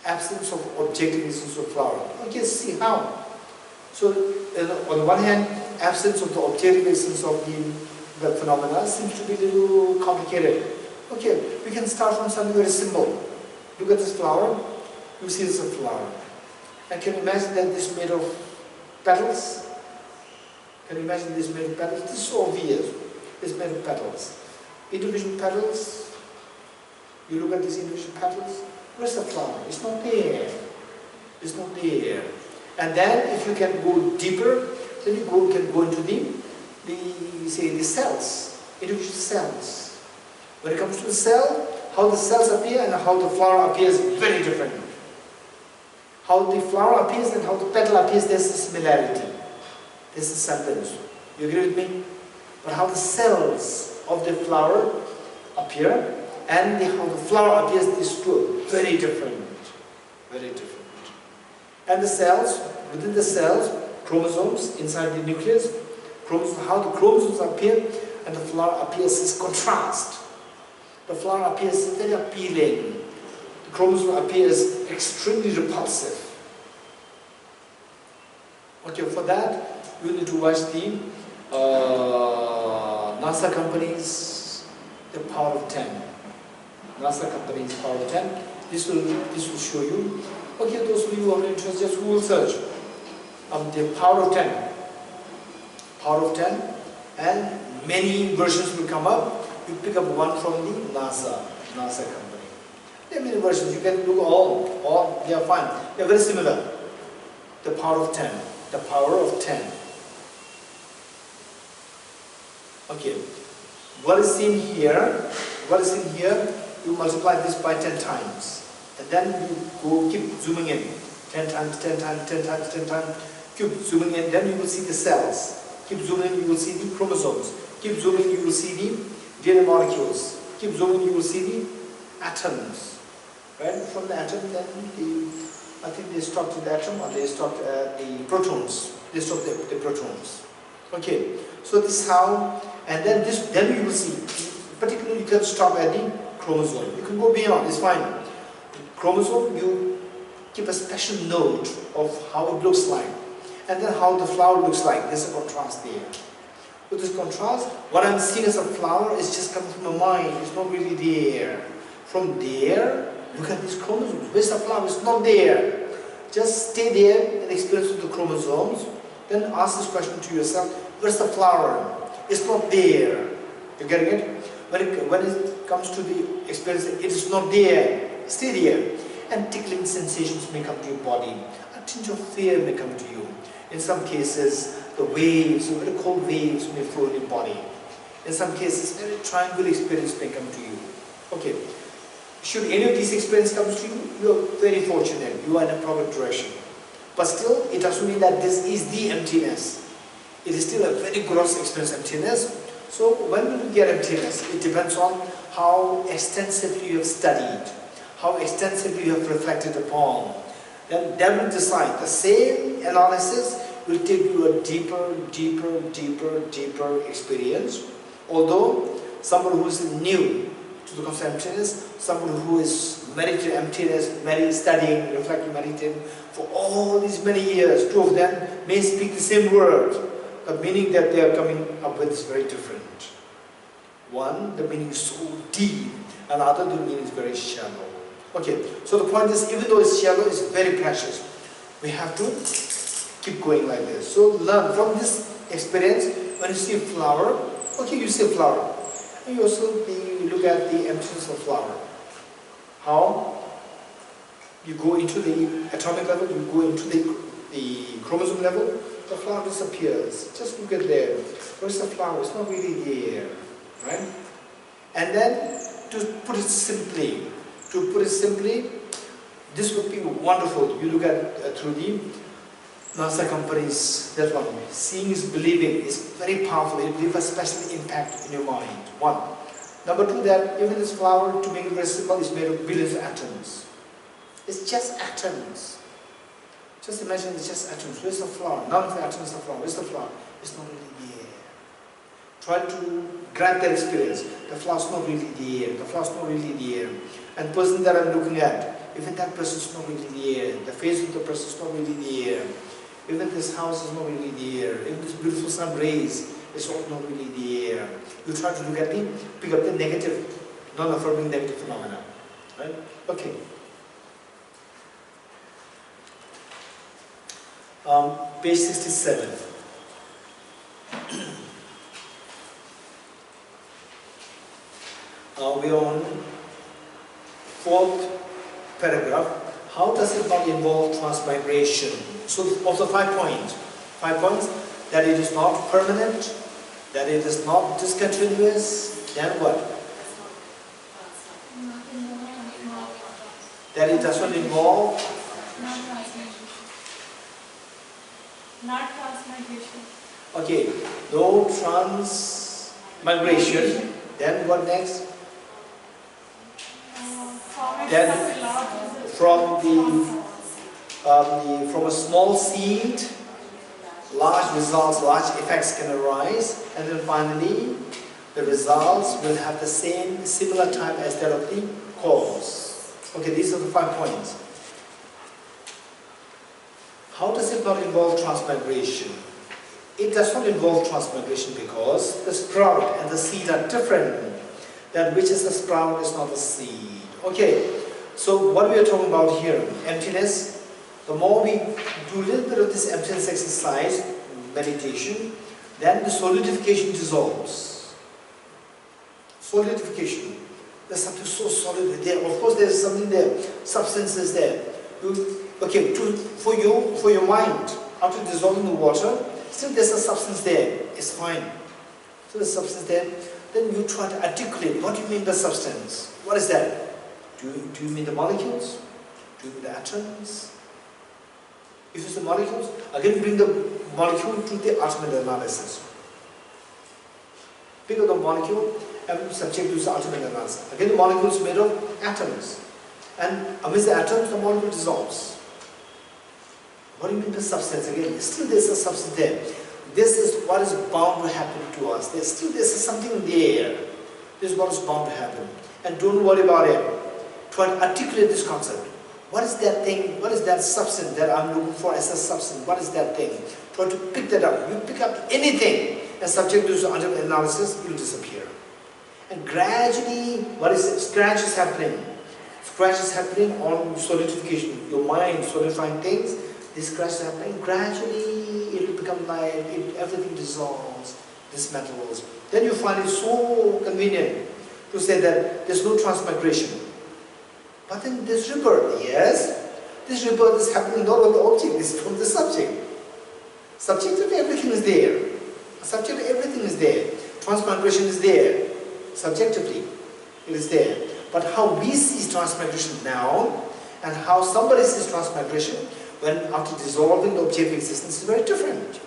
Absence of objective essence of flower. Okay, see how. So on the one hand, absence of the objective essence of the phenomena seems to be a little complicated. Okay, we can start from something very simple. Look at this flower, you see it's a flower. And can you imagine that this is made of petals? Can you imagine this made of petals? This is so obvious. It's made of petals. Individual petals, you look at these individual petals, where's the flower? It's not there. It's not there. And then if you can go deeper, then you can go into the cells, individual cells. When it comes to the cell, how the cells appear and how the flower appears is very different. How the flower appears and how the petal appears, there's a similarity. There's a semblance. You agree with me? But how the cells of the flower appear and how the flower appears, these two are very different. Very different. And the cells, within the cells, chromosomes inside the nucleus, how the chromosomes appear and the flower appears is contrast. The flower appears very appealing. The chromosome appears extremely repulsive. Okay, for that, you need to watch the NASA company's The Power of 10. NASA company's Power of 10. This will show you. Okay, those of you who are interested, just Google search the Power of 10. Power of 10, and many versions will come up. You pick up one from the NASA company. There are many versions. You can look all they are fine. They are very similar. The Power of 10. The Power of 10. Okay. What is seen here? You multiply this by 10 times. And then you keep zooming in. 10 times, 10 times, 10 times, 10 times. Keep zooming in, then you will see the cells. Keep zooming, you will see the chromosomes. Keep zooming, you will see the DNA molecules. Keep zooming, you will see the atoms. Right? From the atom, then I think they stopped at the atom, or they stopped at the protons. They stopped the protons. Okay, so this is how, and then you will see, particularly you can stop at the chromosome. You can go beyond, it's fine. The chromosome, you keep a special note of how it looks like, and then how the flower looks like. There's a contrast there. With this contrast, what I'm seeing as a flower is just coming from my mind. It's not really there. From there, look at these chromosomes. Where's the flower? It's not there. Just stay there and experience with the chromosomes. Then ask this question to yourself, where's the flower? It's not there. You're getting it? When it comes to the experience, it is not there, stay there. And tickling sensations may come to your body. A tinge of fear may come to you. In some cases, the waves, very cold waves may flow in your body. In some cases, very triangular experience may come to you. Okay. Should any of these experiences come to you, you are very fortunate. You are in a proper direction. But still, it doesn't mean that this is the emptiness. It is still a very gross experience, emptiness. So when will you get emptiness? It depends on how extensively you have studied, how extensively you have reflected upon. Then that will decide. The same analysis will take you a deeper experience. Although someone who is new to the concept of emptiness, someone who is married to emptiness, studying, reflecting, meditating for all these many years, two of them may speak the same word. The meaning that they are coming up with is very different. One, the meaning is so deep, and the other, the meaning is very shallow. Okay, so the point is, even though it's shallow, it's very precious. We have to keep going like this. So learn from this experience. When you see a flower, okay, you see a flower. And you also look at the emptiness of flower. How? You go into the atomic level, you go into the chromosome level, the flower disappears. Just look at there. Where's the flower? It's not really there. Right? And then, to put it simply, this would be wonderful. You look at through the NASA companies, that one. Seeing is believing is very powerful. It leaves a special impact in your mind. One. Number two, that even this flower, to make it very simple, is made of billions of atoms. It's just atoms. Just imagine it's just atoms. Where's the flower? None of the atoms are flower. Where's the flower? It's not really there. Try to grab that experience. The flower's not really there. The flower's not really there. And the person that I'm looking at, even that person's not really there. The face of the person's not really there. Even this house is not really there. Even this beautiful sun rays is all not really there. You try to look at pick up the negative, non-affirming negative phenomena. Right? Okay. Page 67. We're on fourth paragraph. How does it not involve transmigration? So of the 5 points, that it is not permanent, that it is not discontinuous, then what? That it does not involve not transmigration. Okay, no transmigration. Then what next? Then from a small seed, large results, large effects can arise, and then finally the results will have the similar time as that of the cause. Okay, these are the 5 points. How does it not involve transmigration? It does not involve transmigration because the sprout and the seed are different. That which is the sprout is not the seed. Okay, so what we are talking about here, emptiness. The more we do a little bit of this emptiness exercise, meditation, then the solidification dissolves. Solidification. There's something so solid there. Of course, there's something there. Substance is there. Okay, for your mind, after dissolving the water, still there's a substance there. It's fine. So there's substance there. Then you try to articulate. What do you mean by substance? What is that? Do you mean the molecules? Do you mean the atoms? If it's the molecules, again bring the molecule to the ultimate analysis. Pick up the molecule and subject to the ultimate analysis. Again, the molecule is made of atoms. And amidst the atoms, the molecule dissolves. What do you mean by substance? Again, still there's a substance there. This is what is bound to happen to us. There's something there. This is what is bound to happen. And don't worry about it. Try to articulate this concept. What is that thing? What is that substance that I'm looking for as a substance? What is that thing? Try to pick that up. You pick up anything and subject to the ultimate analysis, it will disappear. And gradually, what is it? Scratch is happening. Scratch is happening on solidification. Your mind solidifying things. This scratch is happening. Gradually, it will become like everything dissolves. this mental world. Then you find it so convenient to say that there's no transmigration. But then this rebirth, yes, this rebirth is happening not on the object, it's from the subject. Subjectively everything is there. Subjectively everything is there. Transmigration is there. Subjectively it is there. But how we see transmigration now and how somebody sees transmigration when after dissolving the object of existence is very different.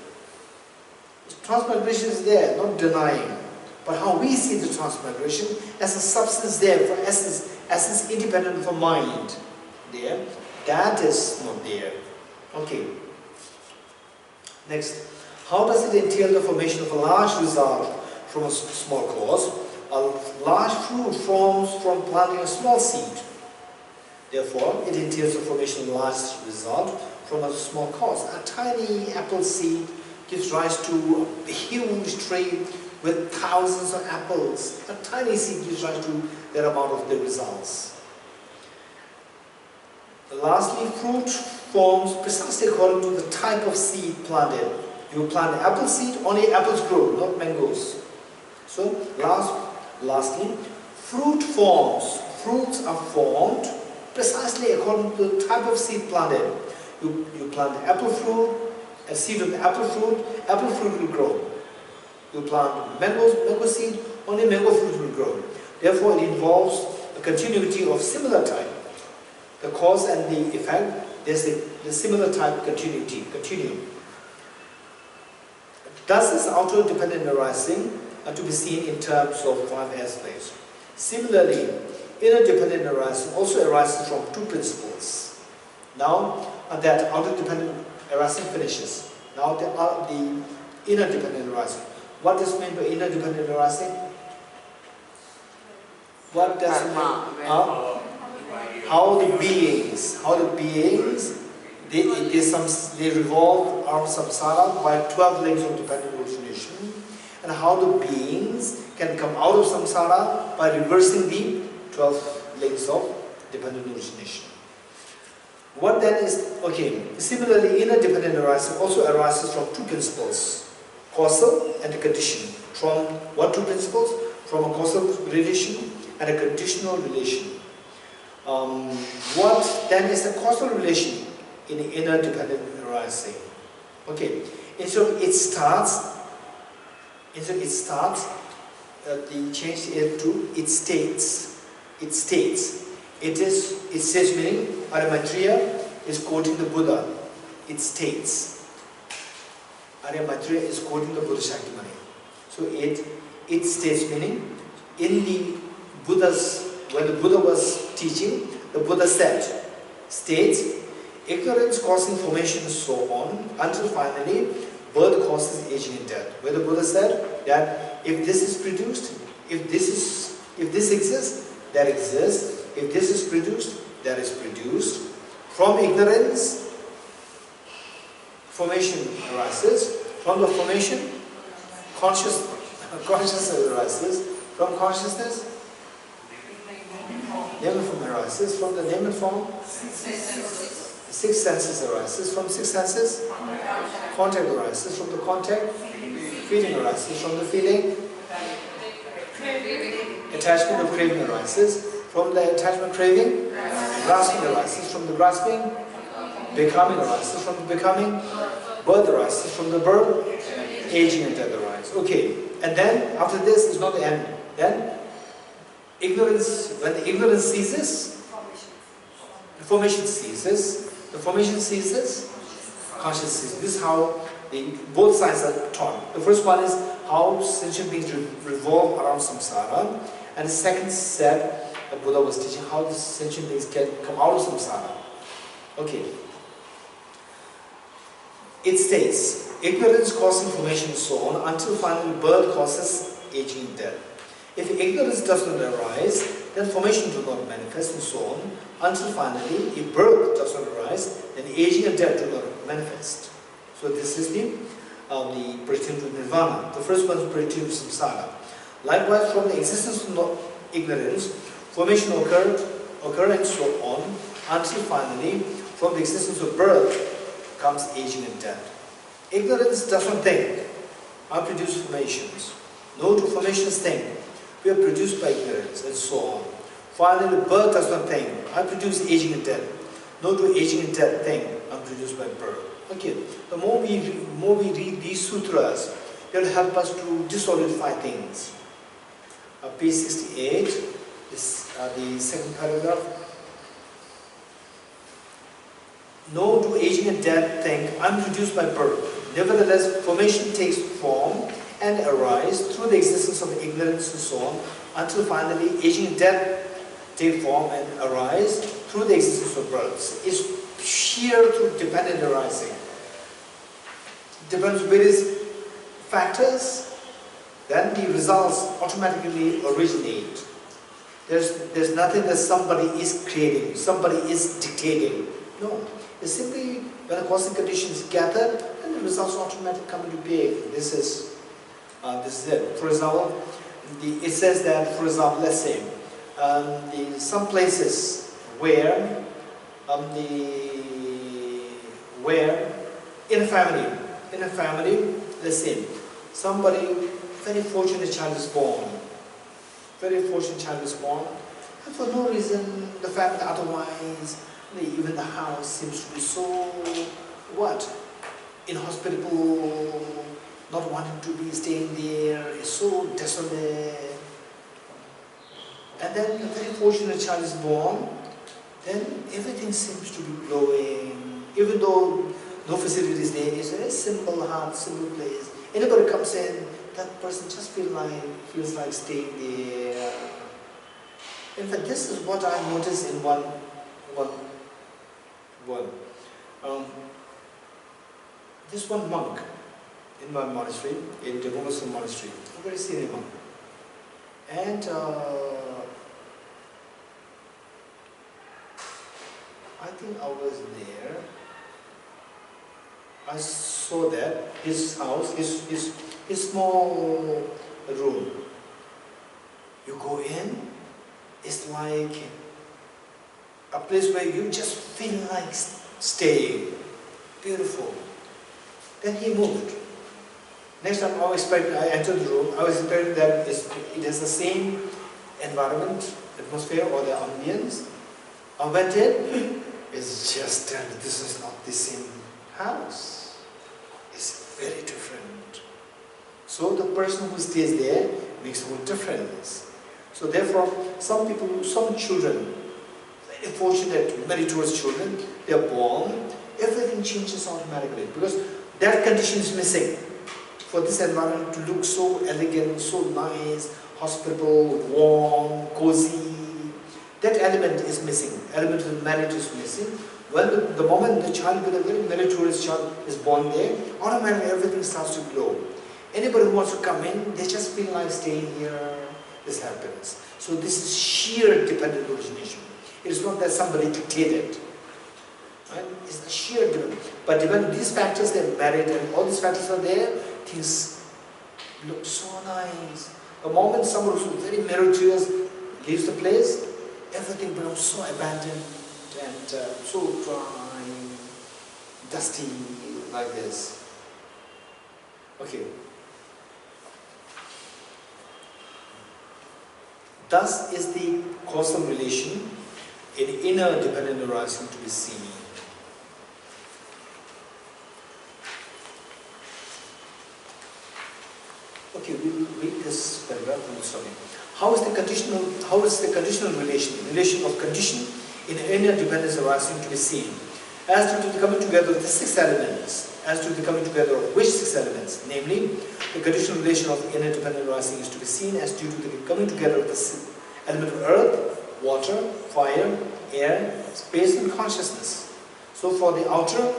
Transmigration is there, not denying. But how we see the transmigration as a substance there, for essence independent of a mind there, that is not there. Okay. Next, how does it entail the formation of a large result from a small cause? A large fruit forms from planting a small seed. Therefore, it entails the formation of a large result from a small cause. A tiny apple seed gives rise to a huge tree with thousands of apples. A tiny seed gives rise to that amount of the results. Lastly, fruit forms precisely according to the type of seed planted. You plant an apple seed, only apples grow, not mangoes. So, lastly, fruits are formed precisely according to the type of seed planted. You plant apple fruit, a seed of apple fruit will grow. You plant mango seed, only mango fruit will grow. Therefore, it involves a continuity of similar type. The cause and the effect, there's the similar type continuum. Thus is outer dependent arising to be seen in terms of 5 aspects. Similarly, inner dependent arising also arises from 2 principles. Now that outer dependent arising finishes, now the inner dependent arising. What does it mean by inner dependent arising? What does it mean? How the beings, they revolve around samsara by 12 links of dependent origination, and how the beings can come out of samsara by reversing the 12 links of dependent origination. What then is, okay, similarly inner dependent arising also arises from 2 principles, causal and condition. From what 2 principles? From a causal relation and a conditional relation. What then is the causal relation in the inner dependent arising? Okay, and so it starts, the change here to it states. It states meaning Arya Maitreya is quoting the Buddha. It states. Arya Maitreya is quoting the Buddha Shakyamuni. So it states meaning in the Buddha's, when the Buddha was teaching, the Buddha states, ignorance causing formation and so on, until finally birth causes aging and death. Where the Buddha said that if this is produced, if this exists, that exists. If this is produced, that is produced. From ignorance, formation arises. From the formation, consciousness arises. From consciousness, name form arises. From the name form, 6 senses arises. From 6 senses, contact arises. From the contact, feeling arises. From the feeling, attachment or craving arises. From the attachment craving, grasping arises. From the grasping, becoming arises. From the becoming, birth arises. From the birth, aging and death arise. Okay, and then after this is not the end. Then ignorance, when the ignorance ceases, the formation ceases. The formation ceases, consciousness ceases. This is how both sides are taught. The first one is how sentient beings revolve around samsara, and the second set the Buddha was teaching how the sentient beings can come out of samsara. Okay. It states, ignorance causing formation and so on, until finally birth causes aging and death. If ignorance does not arise, then formation does not manifest and so on, until finally, if birth does not arise, then aging and death do not manifest. So this is the pertaining to nirvana. The first one is pertaining to samsara. Likewise, from the existence of ignorance, formation occur and so on, until finally, from the existence of birth comes aging and death. Ignorance does not think. I produce formations. No two formations think. We are produced by ignorance, and so on. Finally, birth does not think. I produce aging and death. No two aging and death think. I'm produced by birth. Okay. The more we read these sutras, they will help us to dissolidify things. Page 68, the second paragraph. No two aging and death think. I'm produced by birth. Nevertheless, formation takes form and arise through the existence of ignorance and so on, until finally aging and death take form and arise through the existence of birth. It's sheer through dependent arising. Depends on various factors, then the results automatically originate. There's nothing that somebody is creating, somebody is dictating. No. It's simply when the causal conditions gather, and the results automatically come into being. This is it. For example, it says that, for example, let's say, some places where in a family, let's say, somebody, very fortunate child is born. Very fortunate child is born, and for no reason, the family otherwise, even the house seems to be so, inhospitable, not wanting to be staying there, is so desolate. And then a very fortunate child is born, then everything seems to be glowing, even though no facilities there. It's a very simple heart, simple place. Anybody comes in, that person just feels like staying there. In fact, this is what I noticed in one. This one monk in my monastery, in Drepung Loseling Monastery, a very senior monk. And I think I was there. I saw that his house, his small room. You go in, it's like a place where you just feel like staying. Beautiful. Then he moved. Next time I entered the room, I was expecting that it has the same environment, atmosphere, or the ambience. I went in, it's just that this is not the same house. It's very different. So the person who stays there makes a whole difference. So therefore, some children, very fortunate, meritorious children, they are born, everything changes automatically because that condition is missing. For this environment to look so elegant, so nice, hospitable, warm, cozy, that element is missing. Element of merit is missing. When the moment the child, with a very meritorious child, is born there, automatically everything starts to glow. Anybody who wants to come in, they just feel like staying here. This happens. So this is sheer dependent origination. It is not that somebody dictated. Right? It's a sheer dependent. But when these factors, they're married and all these factors are there, things look so nice. The moment someone who's very meritorious leaves the place, everything becomes so abandoned and so dry, dusty, like this. Okay. Thus is the causal relation in inner dependent arising to be seen. Okay, we'll read this paragraph from the story. How is the conditional relation of condition in inner dependence arising to be seen? As to the coming together of the 6 elements, as to the coming together of which 6 elements, namely, the conditional relation of inner dependent arising is to be seen as due to the coming together of the element of earth, water, fire, air, space, and consciousness. So for the outer,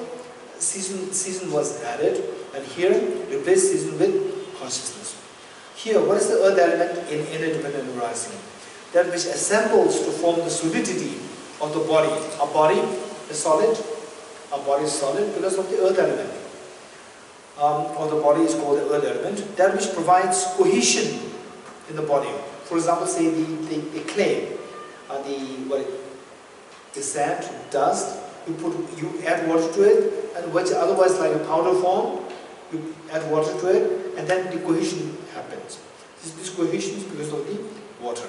season was added, and here replace season with consciousness. Here, what is the earth element in inner dependent arising? That which assembles to form the solidity of the body. Our body is solid. Our body is solid because of the earth element. Or the body is called the earth element. That which provides cohesion in the body. For example, say the clay, the sand, dust. You add water to it, and which otherwise like a powder form, You add water to it, and then the cohesion happens. This cohesion is because of the water.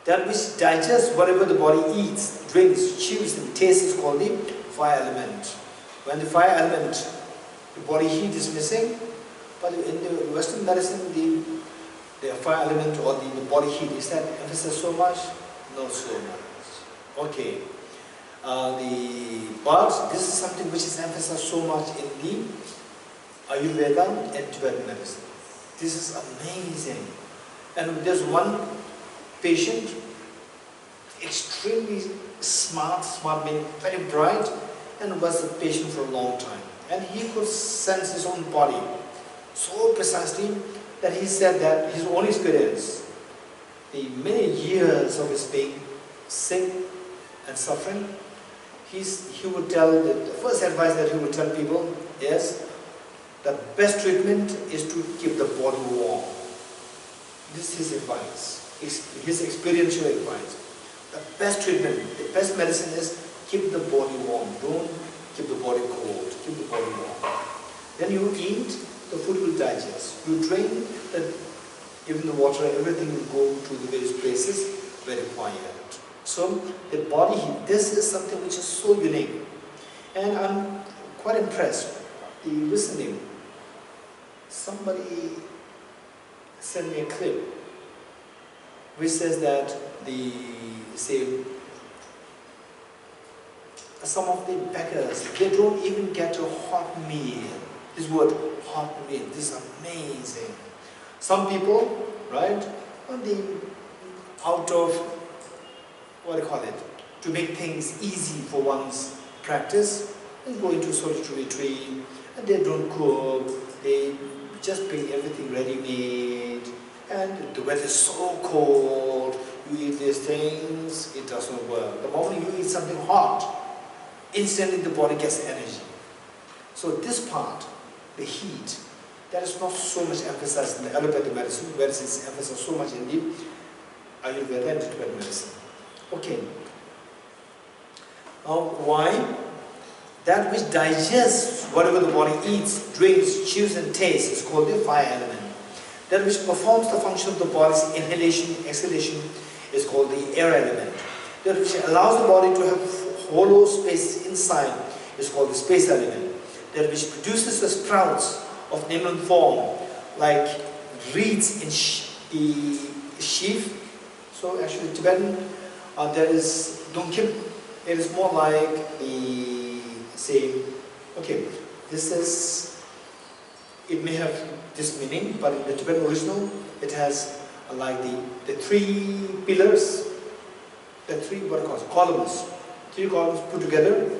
That which digests whatever the body eats, drinks, chews, and tastes is called the fire element. When the fire element, the body heat is missing, but in the Western medicine, the fire element or the body heat, is that emphasized so much? Not so much. Okay. But this is something which is emphasized so much in the Ayurveda and Tibetan medicine. This is amazing. And there's one patient, extremely smart meaning very bright, and was a patient for a long time. And he could sense his own body so precisely that he said that his own experience, the many years of his being sick and suffering, he would tell, the first advice that he would tell people is, the best treatment is to keep the body warm. This is his advice, his experiential advice. The best treatment, the best medicine is keep the body warm. Don't keep the body cold, keep the body warm. Then you eat, the food will digest. You drink, even the water, everything will go to the various places very quiet. So the body heat, this is something which is so unique. And I'm quite impressed. Recently, somebody sent me a clip which says that some of the beggars, they don't even get a hot meal. This word, hot meal, this is amazing. Some people, right, out of, what do you call it, to make things easy for one's practice, they go into solitary retreat, and they don't cook, they just bring everything ready-made, and the weather is so cold, you eat these things, it doesn't work. The moment you eat something hot, instantly the body gets energy. So this part, the heat, that is not so much emphasized in the allopathic medicine, whereas it's emphasized so much in the Ayurveda and Tibetan medicine. Okay. Now, why? That which digests whatever the body eats, drinks, chews, and tastes is called the fire element. That which performs the function of the body's inhalation, exhalation is called the air element. That which allows the body to have hollow spaces inside is called the space element. That which produces the sprouts of name and form, like reeds in the sheaf. So actually Tibetan, there is Dungkim. It is more like the same. Okay, this is, it may have this meaning, but in the Tibetan original, it has like the three pillars, the three, what are called, columns. Three columns put together,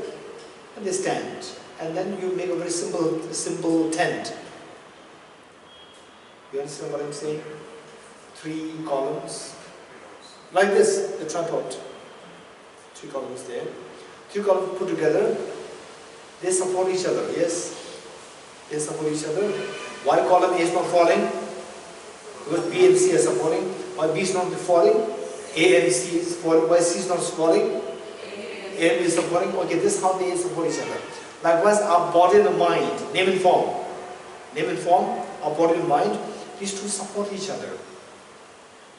and they stand. And then you make a very simple tent. You understand what I'm saying? Three columns. Like this, the tripod. Three columns there. Three columns put together. They support each other, yes? They support each other. Why column A is not falling? Because B and C are supporting. Why B is not falling? A and C is falling. Why C is not falling? A and B is supporting. Okay, this is how they support each other. Likewise, our body and the mind, name and form. Name and form, our body and mind, these two support each other.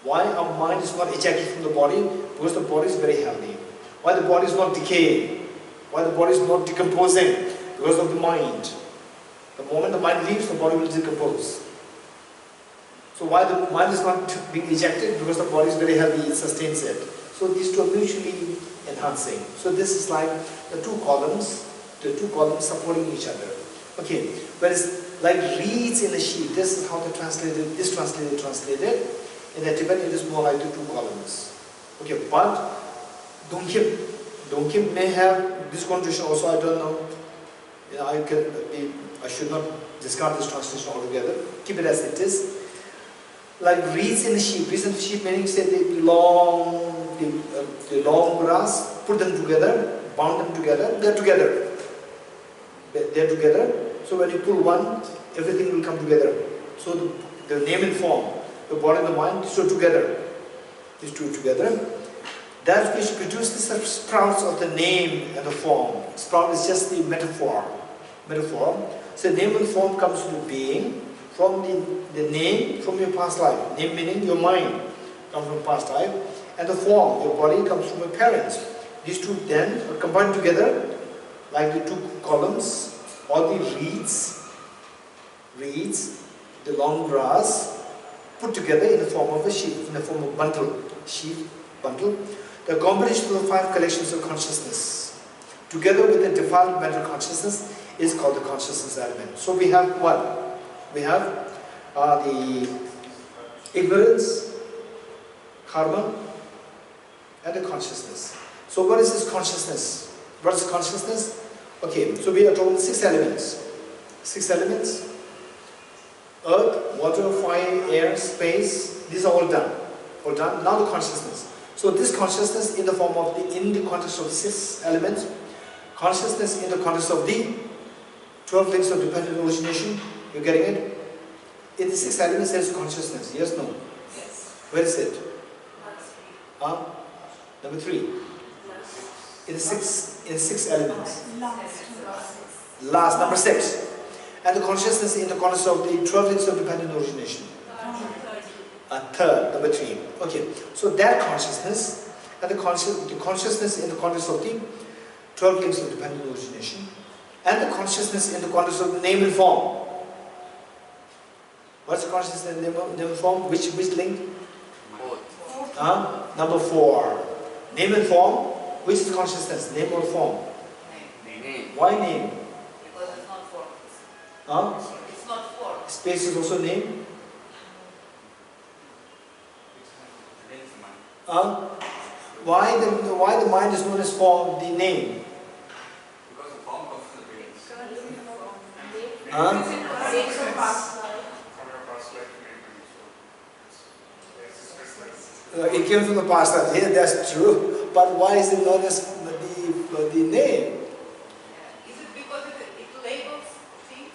Why our mind is not ejected from the body? Because the body is very healthy. Why the body is not decaying? Why the body is not decomposing? Because of the mind. The moment the mind leaves, the body will decompose. So why the mind is not being ejected? Because the body is very healthy, it sustains it. So these two are mutually enhancing. So this is like the two columns supporting each other. Okay, whereas like reeds in a sheet, this is how they translated, this translated. In the Tibetan, it is more like the two columns. Okay, but Dongkhim may have this connotation also, I don't know. You know, I should not discard this translation altogether. Keep it as it is. Like reeds in the sheep. Reeds in the sheep meaning say the long grass, put them together, bound them together, they're together. They're together. So when you pull one, everything will come together. So the name and form, the body and the mind, these two together. These two together. that which produces the sprouts of the name and the form. Sprout is just the metaphor. So name and form comes into being from the name from your past life. Name meaning your mind comes from past life, and the form, your body, comes from your parents. These two then are combined together like the two columns or the reeds, the long grass, put together in the form of a sheaf, in the form of bundle, sheaf, bundle. The combination of the 5 collections of consciousness, together with the defiled mental consciousness, is called the consciousness element. So we have what? We have the ignorance, karma, and the consciousness. So what is this consciousness? What is consciousness? Okay, so we are talking 6 elements. 6 elements. Earth, water, fire, air, space. These are all done. All done. Now the consciousness. So this consciousness in the form of in the context of the 6 elements. Consciousness in the context of the 12 links of dependent origination. You're getting it? In the 6 elements there is consciousness. Yes, no? Yes. Where is it? Number 3. In the 6 elements. Last, number 6. And the consciousness in the context of the 12 links of dependent origination. A third, number 3. Okay, so that consciousness and the consciousness in the context of the 12 links of dependent origination, and the consciousness in the context of the name and form. What's the consciousness in the name and form? Which link? Number 4. Name and form. Which is consciousness? Name or form? Name. Why name? Because it's not form. It's not form. Space is also name. Why the mind is known as form, the name? Because the form comes from the beings. Huh? From your past life, maybe. It came from the past life. Yeah, that's true. But why is it known as the name? Is it because it labels things?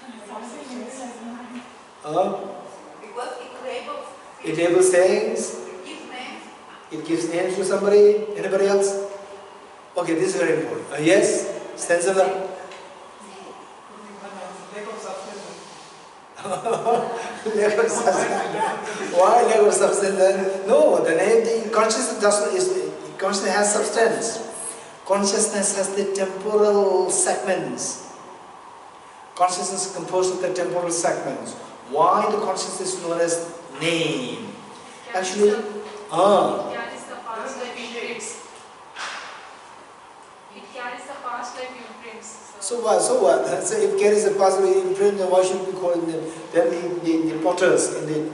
Because it labels things. It labels things. It gives names. It gives names to somebody. Anybody else? Okay, this is very important. Yes? Stanza. Lack of substance. Why lack of substance then? No, the name, the consciousness has substance. Consciousness has the temporal segments. Consciousness is composed of the temporal segments. Why the consciousness is known as name? Actually, It carries the past life imprints. It carries the past life imprints. So what? So if it carries a past life imprint, then why should we call them the potters in the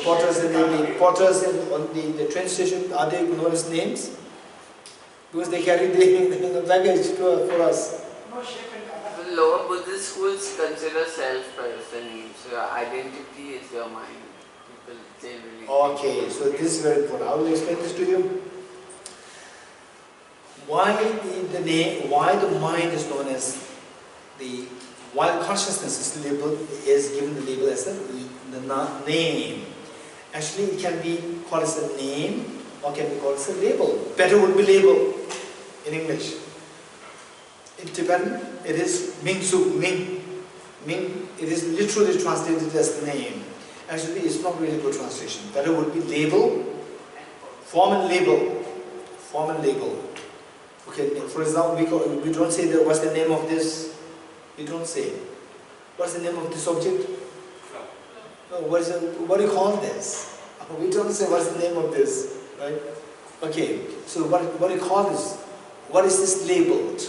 potters in the train station? Are they known as names? Because they carry the baggage for us. The lower Buddhist schools consider self as the name. So your identity is your mind. People generally. Okay, so this is very important. I will explain this to you. Why the mind is known as while consciousness is given the label as the name. Actually, it can be called as a name or can be called as a label. Better would be label in English. In Tibetan, it is Ming Su, Ming. Ming, it is literally translated as name. Actually, it's not really good translation. Better would be label, form and label. Form and label. Okay, for example, we don't say that what's the name of this. We don't say. What's the name of this object? No, what do you call this? We don't say what's the name of this, right? Okay, so what do you call this? What is this labeled?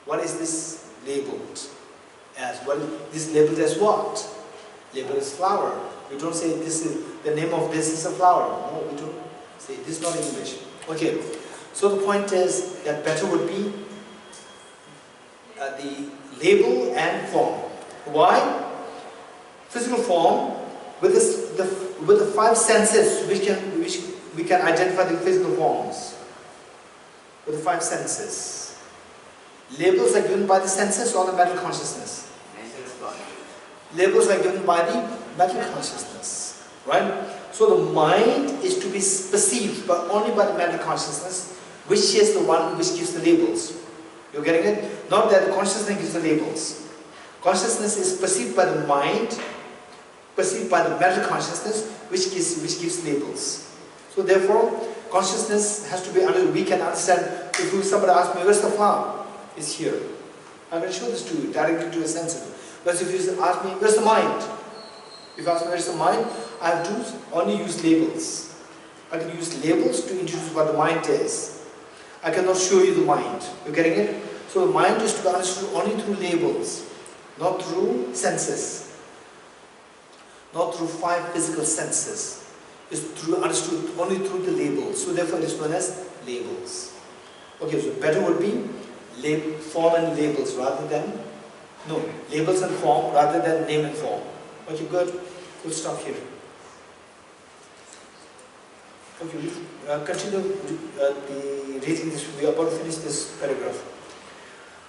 What is this labeled as? What is this labeled as what? Labeled as flower. We don't say this is the name of this is a flower. No, we don't say this is not English. Okay, so the point is that better would be the label and form. Why? Physical form with the 5 senses which we can identify the physical forms. With the 5 senses. Labels are given by the senses or the mental consciousness. Labels are given by the mental consciousness. Right? So the mind is to be perceived only by the mental consciousness, which is the one which gives the labels. You're getting it? Not that the consciousness gives the labels. Consciousness is perceived by the mind, perceived by the mental consciousness, which gives labels. So therefore, consciousness has to be understood. We can understand. If somebody asks me, where's the flower? It's here. I can show this to you, directly to your senses. But if you ask me, where's the mind? If you ask me, where's the mind? I have to only use labels. I can use labels to introduce what the mind is. I cannot show you the mind. You're getting it? So the mind is to be understood only through labels, not through senses, not through 5 physical senses. It's understood only through the labels. So therefore it is known as labels. Okay, so better would be form and labels rather than, no, labels and form rather than name and form. Okay, good. We'll stop here. Okay, we'll continue the reading this. We are about to finish this paragraph.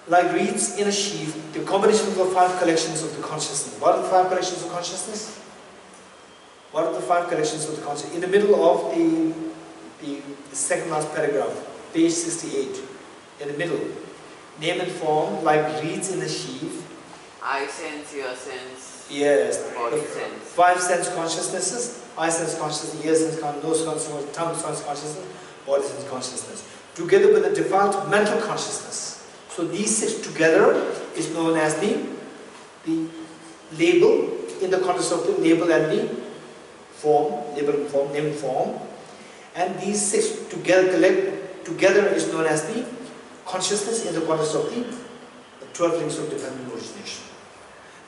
Like reeds in a sheaf, the combination of the 5 collections of the consciousness. What are the 5 collections of consciousness? What are the 5 collections of the consciousness? In the middle of the second last paragraph, page 68, in the middle, name and form, like reeds in a sheaf. I sense, your sense. Yes, Body the sense. 5 sense consciousnesses: eye sense consciousness, ear sense consciousness, nose consciousness, tongue sense consciousness, body sense consciousness, together with the default mental consciousness. So these 6 together is known as the label, in the context of the label and the form, label and form, name and form. And these 6 together is known as the consciousness in the context of the 12 links of dependent origination.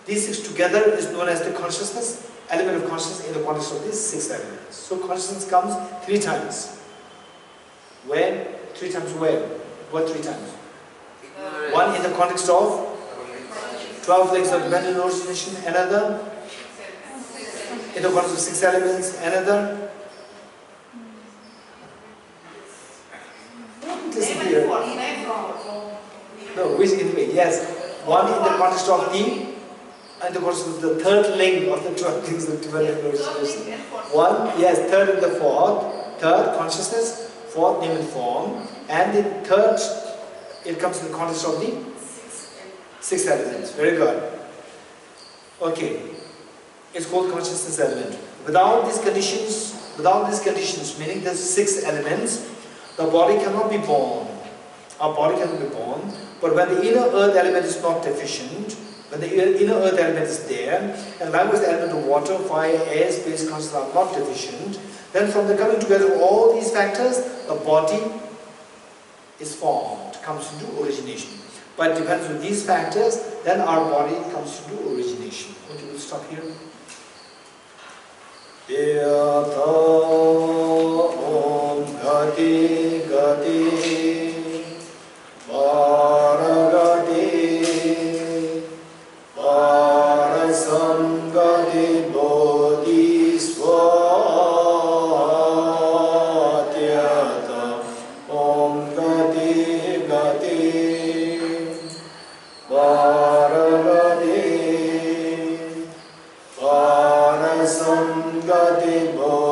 These 6 together is known as the consciousness, element of consciousness in the context of these 6 elements. So consciousness comes 3 times. When? 3 times where? What 3 times? Ignorance. 1 in the context of 12 links of dependent origination, another in the context of 6 elements, another. Don't listen here. No, which anyway, yes. 1 in the context of the context of the 3rd link of the 12 links of dependent origination. 1, yes, 3rd and the 4th. 3rd, consciousness. 4th, name and form. And the 3rd, it comes in the context of the 6 elements. Very good. Okay. It's called consciousness element. Without these conditions, meaning the 6 elements, the body cannot be born. Our body cannot be born. But when the inner earth element is not deficient, when the inner earth element is there, and likewise the element of water, fire, air, space, consciousness are not deficient, then from the coming together of all these factors, the body is formed, comes into origination. But it depends on these factors, then our body comes into origination. Okay, we'll stop here. Yatha Om Gati Gati Paragati Parasangati Bodhi Swatyata Om Gati Gati Paragati Parasangati Bodhi